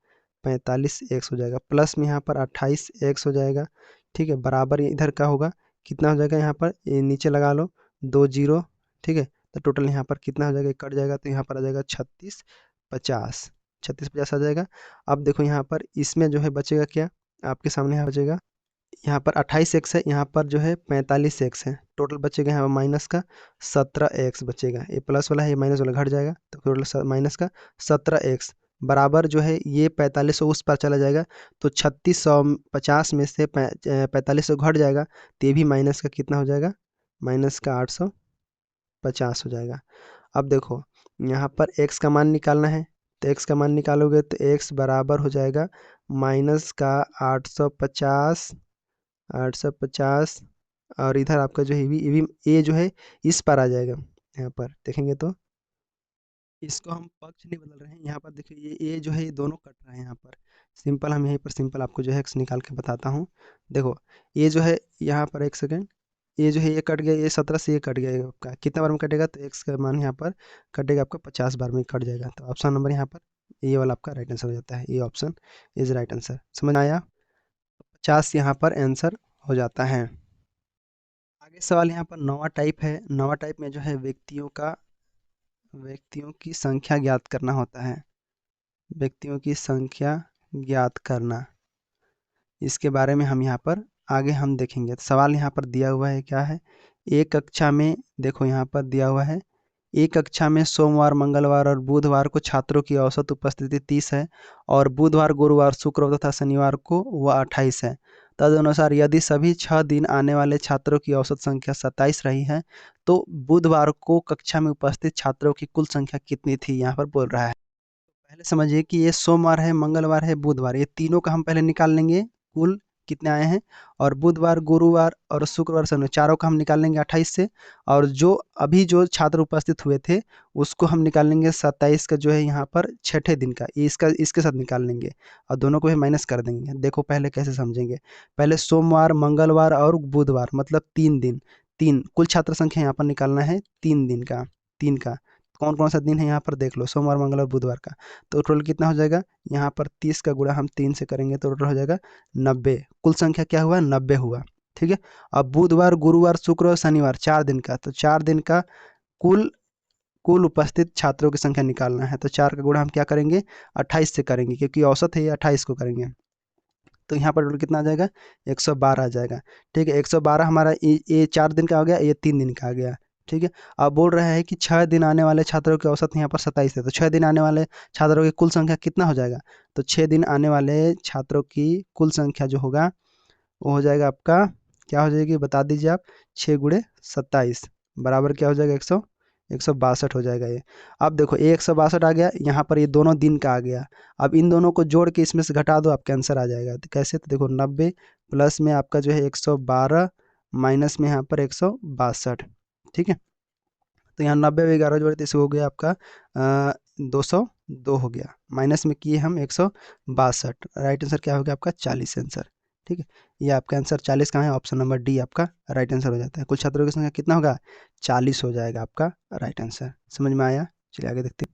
45 एक्स हो जाएगा, प्लस में यहाँ पर 28 एक्स हो जाएगा। ठीक है। बराबर इधर का होगा, कितना हो जाएगा, यहाँ पर ये नीचे लगा लो 2 जीरो। ठीक है। तो टोटल यहाँ पर कितना हो जाएगा, कट जाएगा तो यहाँ पर आ जाएगा 3650, 3650 आ जाएगा। अब देखो यहाँ पर इसमें जो है बचेगा क्या, आपके सामने यहाँ बचेगा, यहाँ पर 28 एक्स है, यहाँ पर जो है 45 एक्स है, टोटल बचेगा यहाँ पर माइनस का 17 एक्स बचेगा। ये प्लस वाला है, ये माइनस वाला घट जाएगा, तो टोटल माइनस का 17 एक्स बराबर जो है ये 4500 उस पर चला जाएगा, तो 3650 में से 4500 घट जाएगा, तो ये भी माइनस का कितना हो जाएगा, माइनस का 850 हो जाएगा। अब देखो यहाँ पर x का मान निकालना है, तो x का मान निकालोगे तो x बराबर हो जाएगा माइनस का 850, 850 और इधर आपका जो है ये जो है इस पर आ जाएगा। यहाँ पर देखेंगे तो इसको हम पक्ष नहीं बदल रहे हैं, यहाँ पर देखिए ये जो है ये दोनों कट रहे हैं यहाँ पर। सिंपल हम यहीं पर सिंपल आपको जो है x निकाल के बताता हूँ। देखो ये जो है यहाँ पर एक सेकेंड, ये जो है ये कट गया, ये 17 से ये कट गया, ये आपका कितना बार में कटेगा, तो x का मान यहाँ पर कटेगा आपका 50 बार में कट जाएगा। तो ऑप्शन नंबर यहाँ पर ये वाला आपका राइट आंसर हो जाता है, ये ऑप्शन इज राइट आंसर। समझ में आया? 50 यहाँ पर आंसर हो जाता है। आगे सवाल यहाँ पर नौवां टाइप है। नौवां टाइप में जो है व्यक्तियों की संख्या ज्ञात करना होता है। व्यक्तियों की संख्या ज्ञात करना, इसके बारे में हम यहाँ पर आगे हम देखेंगे। तो सवाल यहाँ पर दिया हुआ है क्या है, एक कक्षा में देखो यहाँ पर दिया हुआ है, एक कक्षा में सोमवार, मंगलवार और बुधवार को छात्रों की औसत उपस्थिति 30 है और बुधवार, गुरुवार, शुक्र तथा शनिवार को वह 28 है। तदनुसार यदि सभी 6 दिन आने वाले छात्रों की औसत संख्या 27 रही है तो बुधवार को कक्षा में उपस्थित छात्रों की कुल संख्या कितनी थी, यहाँ पर बोल रहा है। पहले समझिए कि ये सोमवार है, मंगलवार है, बुधवार, ये तीनों का हम पहले निकाल लेंगे कुल कितने आए हैं, और बुधवार, गुरुवार और शुक्रवार, शनिवार चारों का हम निकाल लेंगे 28 से, और जो अभी जो छात्र उपस्थित हुए थे उसको हम निकाल लेंगे 27 का जो है यहाँ पर छठे दिन का, ये इसका इसके साथ निकाल लेंगे और दोनों को भी माइनस कर देंगे। देखो पहले कैसे समझेंगे, पहले सोमवार, मंगलवार और बुधवार मतलब 3 दिन, तीन कुल छात्र संख्या यहाँ पर निकालना है 3 दिन का, 3 का कौन कौन सा दिन है यहाँ पर देख लो, सोमवार, मंगलवार, बुधवार का। तो टोटल कितना हो जाएगा, यहाँ पर 30 का गुणा हम 3 से करेंगे तो टोटल हो जाएगा 90। कुल संख्या क्या हुआ, 90 हुआ। ठीक है, अब बुधवार, गुरुवार, शुक्र और शनिवार 4 दिन का, तो 4 दिन का कुल कुल उपस्थित छात्रों की संख्या निकालना है। तो 4 का गुणा हम क्या करेंगे, 28 से करेंगे क्योंकि औसत है ये, 28 को करेंगे। तो यहाँ पर टोटल कितना आ जाएगा, 112 आ जाएगा। ठीक है, 112 हमारा ये 4 दिन का हो गया, ये 3 दिन का आ गया। ठीक है, अब बोल रहा है कि 6 दिन आने वाले छात्रों की औसत यहाँ पर 27 है, तो 6 दिन आने वाले छात्रों की कुल संख्या कितना हो जाएगा, तो 6 दिन आने वाले छात्रों की कुल संख्या जो होगा वो हो जाएगा आपका, क्या हो जाएगी बता दीजिए आप, 6 गुणे 27 बराबर क्या हो जाएगा, 162 हो जाएगा ये। अब देखो ये 162 आ गया, यहाँ पर ये दोनों दिन का आ गया। अब इन दोनों को जोड़ के इसमें से घटा दो, आपका आंसर आ जाएगा। तो कैसे, तो देखो 90 प्लस में आपका जो है 112 माइनस में यहाँ पर 162। ठीक है, तो यहाँ 90 में 11 जोड़े तो इससे हो गया आपका 202 हो गया, माइनस में किए हम 162, राइट आंसर क्या हो गया आपका 40 आंसर। ठीक है, ये आपका आंसर 40 कहाँ है, ऑप्शन नंबर डी आपका राइट आंसर हो जाता है। कुल छात्रों की संख्या कितना होगा, 40 हो जाएगा आपका राइट आंसर। समझ में आया? चलिए आगे देखते हैं।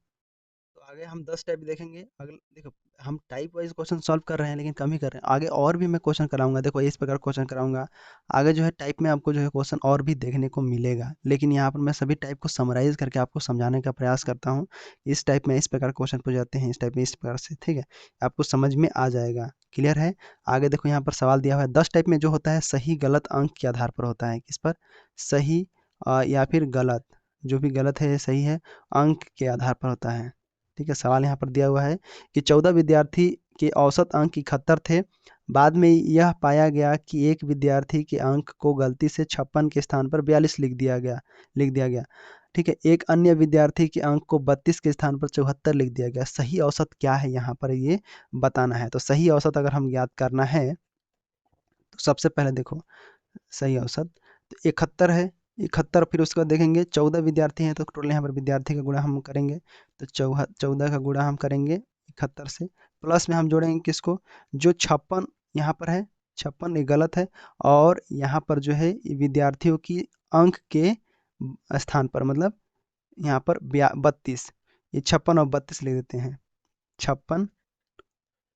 तो आगे हम 10 टाइप देखेंगे। अगले देखो हम टाइप वाइज क्वेश्चन सॉल्व कर रहे हैं लेकिन कम ही कर रहे हैं, आगे और भी मैं क्वेश्चन कराऊंगा। देखो इस प्रकार क्वेश्चन कराऊंगा आगे, जो है टाइप में आपको जो है क्वेश्चन और भी देखने को मिलेगा, लेकिन यहाँ पर मैं सभी टाइप को समराइज करके आपको समझाने का प्रयास करता हूँ। इस टाइप में इस प्रकार क्वेश्चन पूछ जाते हैं, इस टाइप में इस प्रकार से। ठीक है, आपको समझ में आ जाएगा। क्लियर है? आगे देखो यहाँ पर सवाल दिया हुआ है, 10 टाइप में जो होता है सही गलत अंक के आधार पर होता है। किस पर, सही या फिर गलत, जो भी गलत है ये सही है, अंक के आधार पर होता है। ठीक है, सवाल यहाँ पर दिया हुआ है कि 14 विद्यार्थी के औसत अंक 71 थे, बाद में यह पाया गया कि एक विद्यार्थी के अंक को गलती से 56 के स्थान पर 42 लिख दिया गया। ठीक है, एक अन्य विद्यार्थी के अंक को 32 के स्थान पर 74 लिख दिया गया। सही औसत क्या है यहाँ पर ये बताना है। तो सही औसत अगर हम याद करना है तो सबसे पहले देखो सही औसत तो 71 है, 71, फिर उसके बाद देखेंगे 14 विद्यार्थी हैं तो टोटल यहाँ पर विद्यार्थी का गुणा हम करेंगे, तो 14 का गुणा हम करेंगे 71 से, प्लस में हम जोड़ेंगे किसको, जो 56 यहाँ पर है, 56 ये गलत है, और यहाँ पर जो है ये विद्यार्थियों की अंक के स्थान पर मतलब यहाँ पर 32, ये 56 और 32 ले देते हैं, 56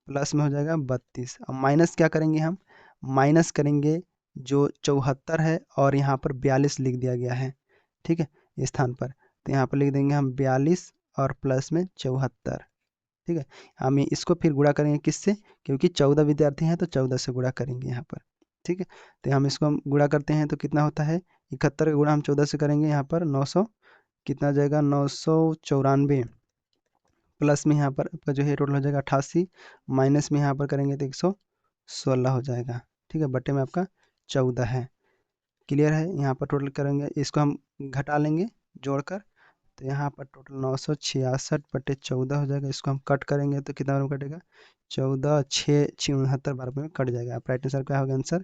प्लस में हो जाएगा 32, अब माइनस क्या करेंगे हम, माइनस करेंगे जो 74 है और यहाँ पर 42 लिख दिया गया है। ठीक है, इस स्थान पर तो यहाँ पर लिख देंगे हम 42 और प्लस में 74। ठीक है, हम इसको फिर गुणा करेंगे किससे, क्योंकि 14 विद्यार्थी हैं तो 14 से गुणा करेंगे यहाँ पर। ठीक है, तो हम इसको हम गुणा करते हैं तो कितना होता है, 71 का गुणा हम 14 से करेंगे, यहाँ पर 900 कितना आ जाएगा, 994, प्लस में यहाँ पर आपका जो है टोटल हो जाएगा 88, माइनस में यहाँ पर करेंगे तो 116 हो जाएगा। ठीक है, बटे में आपका 14 है। क्लियर है? यहाँ पर टोटल करेंगे, इसको हम घटा लेंगे जोड़कर, तो यहाँ पर टोटल 966/14 हो जाएगा। इसको हम कट करेंगे तो कितना बार में कटेगा, 14, 6, 69 बार में कट जाएगा। आप राइट आंसर क्या होगा, आंसर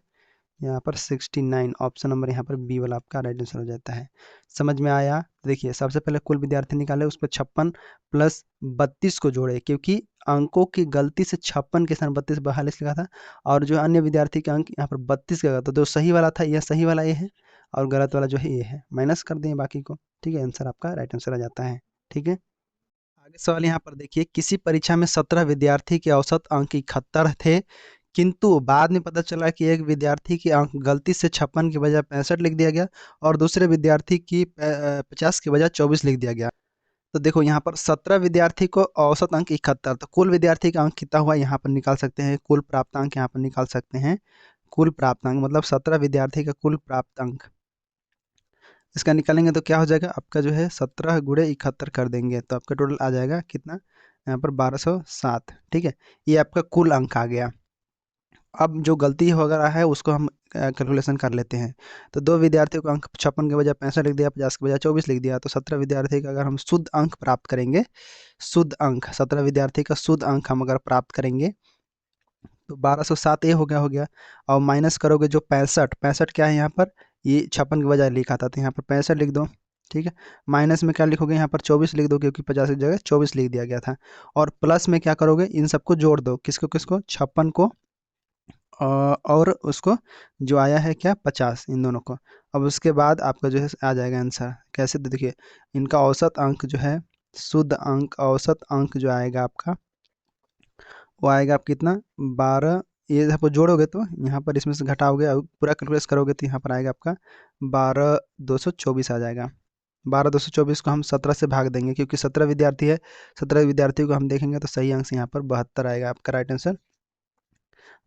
यहाँ पर 69, ऑप्शन नंबर यहाँ पर बी वाला आपका राइट आंसर हो जाता है। समझ में आया? देखिए सबसे पहले कुल विद्यार्थी निकाले, उस पर 56 प्लस 32 को जोड़े, क्योंकि अंकों की गलती से 56 के स्थान 32 42 लिखा था, और जो अन्य विद्यार्थी के अंक यहाँ पर 32 का, तो जो सही वाला था यह सही वाला ये है, और गलत वाला जो है ये है, माइनस कर दें बाकी को। ठीक है, आंसर आपका राइट आंसर आ जाता है। ठीक है, आगे सवाल यहाँ पर देखिए, किसी परीक्षा में 17 विद्यार्थी के औसत अंक 71 थे, किंतु बाद में पता चला कि एक विद्यार्थी के अंक गलती से 56 के बजाय 65 लिख दिया गया, और दूसरे विद्यार्थी की 50 के बजाय 24 लिख दिया गया। तो देखो यहाँ पर 17 विद्यार्थी को औसत अंक 71, तो कुल विद्यार्थी का अंक कितना हुआ यहाँ पर निकाल सकते हैं, कुल प्राप्तांक यहाँ पर निकाल सकते हैं। कुल प्राप्तांक मतलब 17 विद्यार्थी का कुल प्राप्तांक, इसका निकालेंगे तो क्या हो जाएगा आपका, जो है 17 गुणे 71 कर देंगे तो आपका टोटल आ जाएगा कितना, यहाँ पर 1207। ठीक है, ये आपका कुल अंक आ गया। अब जो गलती वगैरह है उसको हम कैलकुलेशन कर लेते हैं। तो दो विद्यार्थियों का अंक 56 के बजाय 65 लिख दिया, 50 के बजाय 24 लिख दिया, तो 17 विद्यार्थी का अगर हम शुद्ध अंक प्राप्त करेंगे, शुद्ध अंक 17 विद्यार्थी का शुद्ध अंक हम अगर प्राप्त करेंगे तो 1207 ये हो गया, और माइनस करोगे जो 65, 65 क्या है यहाँ पर, ये 56 के बजाय लिखा था, तो यहाँ पर 65 लिख दो। ठीक है, माइनस में क्या लिखोगे, यहाँ पर 24 लिख दो, क्योंकि 50 की जगह 24 लिख दिया गया था, और प्लस में क्या करोगे, इन सबको जोड़ दो, किसको किसको, 56 को और उसको जो आया है क्या 50, इन दोनों को। अब उसके बाद आपका जो है आ जाएगा आंसर, कैसे, तो देखिए इनका औसत अंक जो है, शुद्ध अंक औसत अंक जो आएगा आपका, वो आएगा आप कितना, 12, ये आपको जोड़ोगे तो यहाँ पर इसमें से घटाओगे और पूरा कैलकुलेट करोगे तो यहाँ पर आएगा आपका 12,224 आ जाएगा। 12,224 को हम 17 से भाग देंगे, क्योंकि 17 विद्यार्थी है, 17 विद्यार्थियों को हम देखेंगे तो सही अंक से यहाँ पर 72 आएगा आपका राइट आंसर,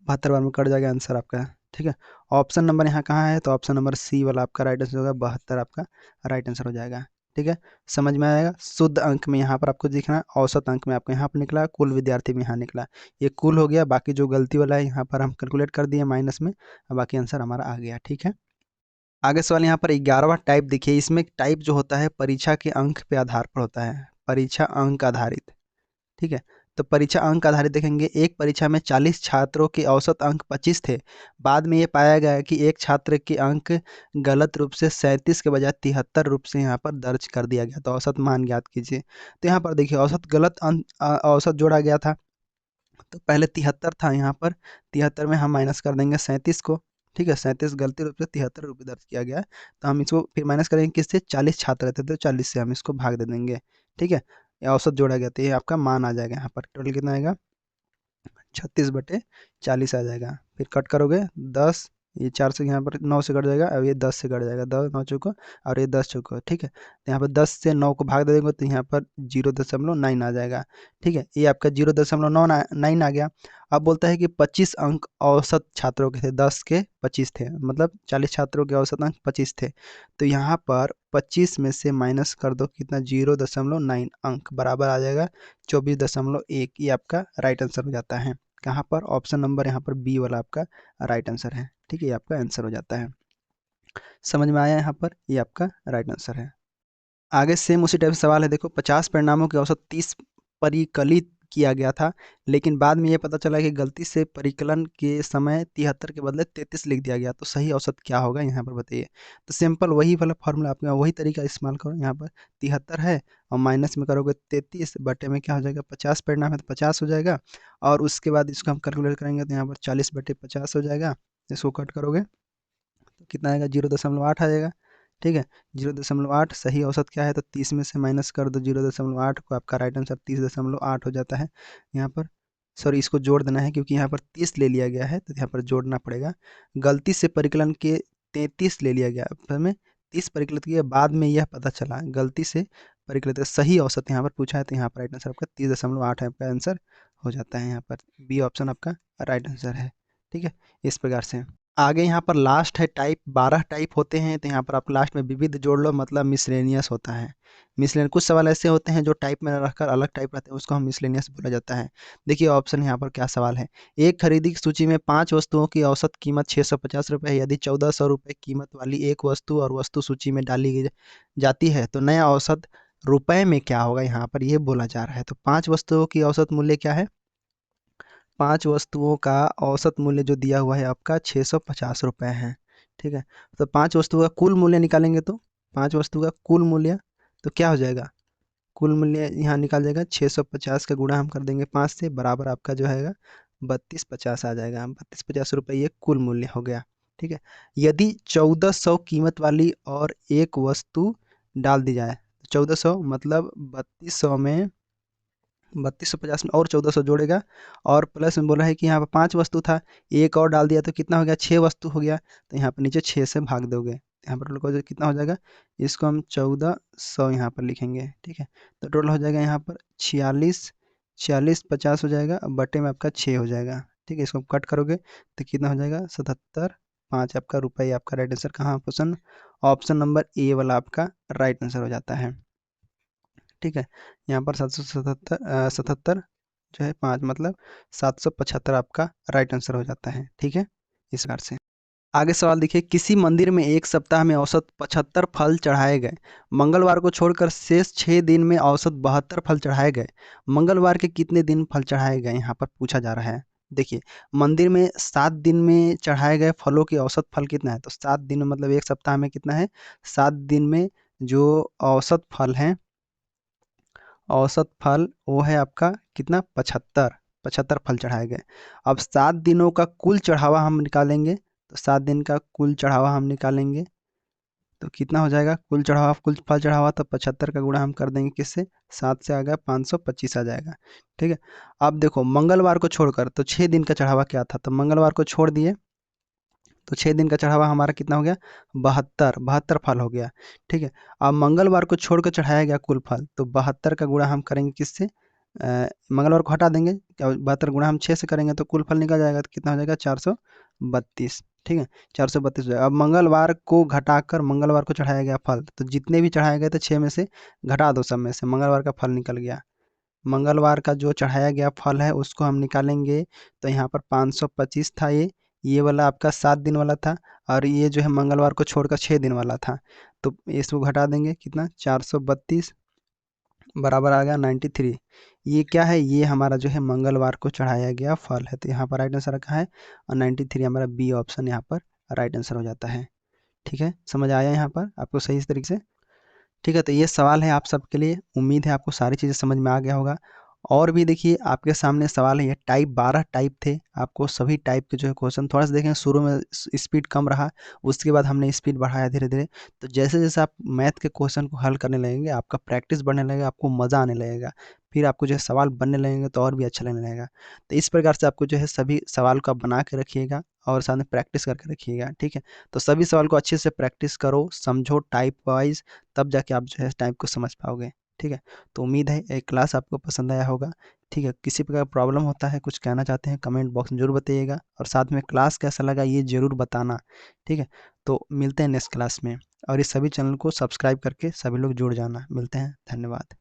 72 बार में कट जाएगा आंसर आपका। ठीक है, ऑप्शन नंबर यहाँ कहाँ है, तो ऑप्शन नंबर सी वाला आपका राइट आंसर होगा, 72 आपका राइट आंसर हो जाएगा। ठीक है, समझ में आएगा। शुद्ध अंक में यहाँ पर आपको दिखना, औसत अंक में आपको यहाँ पर निकला, कुल विद्यार्थी में यहाँ निकला, ये कुल हो गया, बाकी जो गलती वाला है यहाँ पर हम कैलकुलेट कर दिए माइनस में, बाकी आंसर हमारा आ गया। ठीक है, आगे सवाल यहाँ पर 11वां टाइप देखिए, इसमें टाइप जो होता है परीक्षा के अंक पे आधार पर होता है, परीक्षा अंक आधारित। ठीक है, तो परीक्षा अंक आधारित देखेंगे, एक परीक्षा में 40 छात्रों के औसत अंक 25 थे, बाद में ये पाया गया कि एक छात्र के अंक गलत रूप से 37 के बजाय 73 रूप से यहाँ पर दर्ज कर दिया गया, तो औसत मान ज्ञात कीजिए। तो यहाँ पर देखिए औसत गलत औसत जोड़ा गया था, तो पहले 73 था, यहाँ पर 73 में हम माइनस कर देंगे 37 को। ठीक है, 37 गलती रूप से 73 रुपये दर्ज किया गया है, तो हम इसको फिर माइनस करेंगे किससे, 40 छात्र थे तो 40 से हम इसको भाग दे देंगे। ठीक है, ये औसत जोड़ा गया, तो ये आपका मान आ जाएगा, यहाँ पर टोटल कितना आएगा, 36/40 आ जाएगा। फिर कट करोगे 10, ये 4 से यहाँ पर 9 से कट जाएगा, और ये 10 से कट जाएगा, 10 9 चौको और ये 10 चौको। ठीक है, तो यहाँ पर 10 से 9 को भाग दे देंगे तो यहाँ पर 0.9 आ जाएगा। ठीक है, ये आपका 0.9 आ गया। अब बोलता है कि 25 अंक औसत छात्रों के थे, 10 के 25 थे, मतलब 40 छात्रों के औसत अंक 25 थे, तो यहाँ पर 25 में से माइनस कर दो कितना, 0.9 अंक बराबर आ जाएगा 24.1, ये आपका राइट आंसर हो जाता है। कहाँ पर, ऑप्शन नंबर यहाँ पर बी वाला आपका राइट आंसर है। ठीक है, ये आपका आंसर हो जाता है। समझ में आया यहाँ पर, ये आपका राइट आंसर है। आगे सेम उसी टाइप से सवाल है, देखो 50 परिणामों के औसत 30 परिकलित किया गया था, लेकिन बाद में ये पता चला कि गलती से परिकलन के समय 73 के बदले 33 लिख दिया गया, तो सही औसत क्या होगा यहाँ पर बताइए। तो सिंपल वही वाला फॉर्मूला आपका, वही तरीका इस्तेमाल करो, यहाँ पर 73 है और माइनस में करोगे 33 बटे में क्या हो जाएगा, 50 परिणाम है तो 50 हो जाएगा, और उसके बाद इसको हम कैलकुलेट करेंगे तो यहाँ पर 40/50 हो जाएगा, इसको कट करोगे तो कितना आएगा, 0.8 आ जाएगा। ठीक है, 0.8 सही औसत क्या है, तो 30 में से माइनस कर दो 0.8 को, आपका राइट आंसर 30.8 हो जाता है। यहाँ पर सॉरी, इसको जोड़ देना है क्योंकि यहाँ पर 30 ले लिया गया है, तो यहाँ पर जोड़ना पड़ेगा। गलती से परिकलन के 33 ले लिया गया, फिर में 30 परिकलित किया, बाद में यह पता चला गलती से परिकलित, सही औसत यहाँ पर पूछा है, तो यहाँ पर राइट आंसर आपका 30.8 है, आपका आंसर हो जाता है। यहाँ पर बी ऑप्शन आपका राइट आंसर है। ठीक है, इस प्रकार से आगे यहाँ पर लास्ट है टाइप, 12 टाइप होते हैं, तो यहाँ पर आप लास्ट में विविध जोड़ लो, मतलब मिसलेनियस होता है। मिसलेनियस कुछ सवाल ऐसे होते हैं जो टाइप में रखकर अलग टाइप रहते हैं, उसको हम मिसलेनियस बोला जाता है। देखिए ऑप्शन यहाँ पर क्या सवाल है, एक खरीदी की सूची में 5 वस्तुओं की औसत कीमत 650 रुपये है, यदि 1400 रुपये कीमत वाली एक वस्तु और वस्तु सूची में डाली जाती है तो नया औसत रुपए में क्या होगा, यहाँ पर ये बोला जा रहा है। तो 5 वस्तुओं की औसत मूल्य क्या है, 5 वस्तुओं का औसत मूल्य जो दिया हुआ है आपका 650 रुपये है। ठीक है, तो 5 वस्तुओं का कुल मूल्य निकालेंगे तो 5 वस्तु का कुल मूल्य तो क्या हो जाएगा, कुल मूल्य यहाँ निकाल जाएगा 650 का गुणा हम कर देंगे 5 से, बराबर आपका जो है 3250 आ जाएगा। 3250 रुपये ये कुल मूल्य हो गया। ठीक है, यदि 1400 कीमत वाली और एक वस्तु डाल दी जाए, 1400 मतलब 3250 में और 1400 जोड़ेगा, और प्लस में बोला है कि यहाँ पर 5 वस्तु था, एक और डाल दिया तो कितना हो गया, 6 वस्तु हो गया। तो यहाँ पर नीचे 6 से भाग दोगे, यहाँ पर टोटल कितना हो जाएगा, इसको हम 1400 यहाँ पर लिखेंगे। ठीक है, तो टोटल हो जाएगा यहाँ पर 46, 4650 हो जाएगा, अब बटे में आपका 6 हो जाएगा। ठीक है, इसको कट करोगे तो कितना हो जाएगा, 77.5 आपका रुपये। आपका राइट आंसर कहाँ, ऑप्शन ऑप्शन नंबर ए वाला आपका राइट आंसर हो जाता है। ठीक है, यहाँ पर 777 77 जो है 5 मतलब 775 आपका राइट आंसर हो जाता है। ठीक है, इस प्रकार से आगे सवाल देखिए, किसी मंदिर में एक सप्ताह में औसत 75 फल चढ़ाए गए, मंगलवार को छोड़कर शेष 6 दिन में औसत 72 फल चढ़ाए गए, मंगलवार के कितने दिन फल चढ़ाए गए, यहाँ पर पूछा जा रहा है। देखिए, मंदिर में 7 दिन में चढ़ाए गए फलों की औसत फल कितना है, तो 7 दिन में मतलब एक सप्ताह में कितना है, 7 दिन में जो औसत फल है, औसत फल वो है आपका कितना, 75, 75 फल चढ़ाए गए। अब 7 दिनों का कुल चढ़ावा हम निकालेंगे, तो 7 दिन का कुल चढ़ावा हम निकालेंगे तो कितना हो जाएगा, कुल चढ़ावा कुल फल चढ़ावा, तो 75 का गुणा हम कर देंगे किससे, 7 से आ गया 525 आ जाएगा। ठीक है, अब देखो मंगलवार को छोड़कर, तो 6 दिन का चढ़ावा क्या था, तो मंगलवार को छोड़ दिए तो 6 दिन का चढ़ावा हमारा कितना हो गया, 72, 72 फल हो गया। ठीक है, अब मंगलवार को छोड़कर चढ़ाया गया कुल फल, तो 72 का गुणा हम करेंगे किससे, मंगलवार को हटा देंगे, 72 गुणा हम 6 से करेंगे तो कुल फल निकल जाएगा, तो कितना हो जाएगा, 432। ठीक है, 432 हो जाएगा। अब मंगलवार को घटाकर मंगलवार को चढ़ाया गया फल, तो जितने भी चढ़ाए गए थे 6 में से घटा दो, सब में से मंगलवार का फल निकल गया। मंगलवार का जो चढ़ाया गया फल है उसको हम निकालेंगे, तो यहाँ पर 525 था, ये वाला आपका 7 दिन वाला था, और ये जो है मंगलवार को छोड़कर 6 दिन वाला था, तो इसको घटा देंगे कितना, 432 बराबर आ गया 93। ये क्या है, ये हमारा जो है मंगलवार को चढ़ाया गया फल है, तो यहाँ पर राइट आंसर रखा है, और 93 हमारा बी ऑप्शन यहाँ पर राइट आंसर हो जाता है। ठीक है, समझ आया यहाँ पर आपको सही इस तरीके से। ठीक है, तो ये सवाल है आप सबके लिए, उम्मीद है आपको सारी चीज़ें समझ में आ गया होगा। और भी देखिए आपके सामने सवाल है, ये टाइप 12 टाइप थे, आपको सभी टाइप के जो है क्वेश्चन, थोड़ा सा देखें शुरू में स्पीड कम रहा, उसके बाद हमने स्पीड बढ़ाया धीरे धीरे। तो जैसे जैसे आप मैथ के क्वेश्चन को हल करने लगेंगे, आपका प्रैक्टिस बढ़ने लगेगा, आपको मज़ा आने लगेगा, फिर आपको जो है सवाल बनने लगेंगे तो और भी अच्छा लगने लगेगा। तो इस प्रकार से आपको जो है सभी सवाल को आप बना के रखिएगा और साथ में प्रैक्टिस करके रखिएगा। ठीक है, तो सभी सवाल को अच्छे से प्रैक्टिस करो, समझो टाइप वाइज, तब जाके आप जो है टाइप को समझ पाओगे। ठीक है, तो उम्मीद है ये क्लास आपको पसंद आया होगा। ठीक है, किसी प्रकार प्रॉब्लम होता है, कुछ कहना चाहते हैं, कमेंट बॉक्स में ज़रूर बताइएगा, और साथ में क्लास कैसा लगा ये ज़रूर बताना। ठीक है, तो मिलते हैं नेक्स्ट क्लास में, और इस सभी चैनल को सब्सक्राइब करके सभी लोग जुड़ जाना। मिलते हैं, धन्यवाद।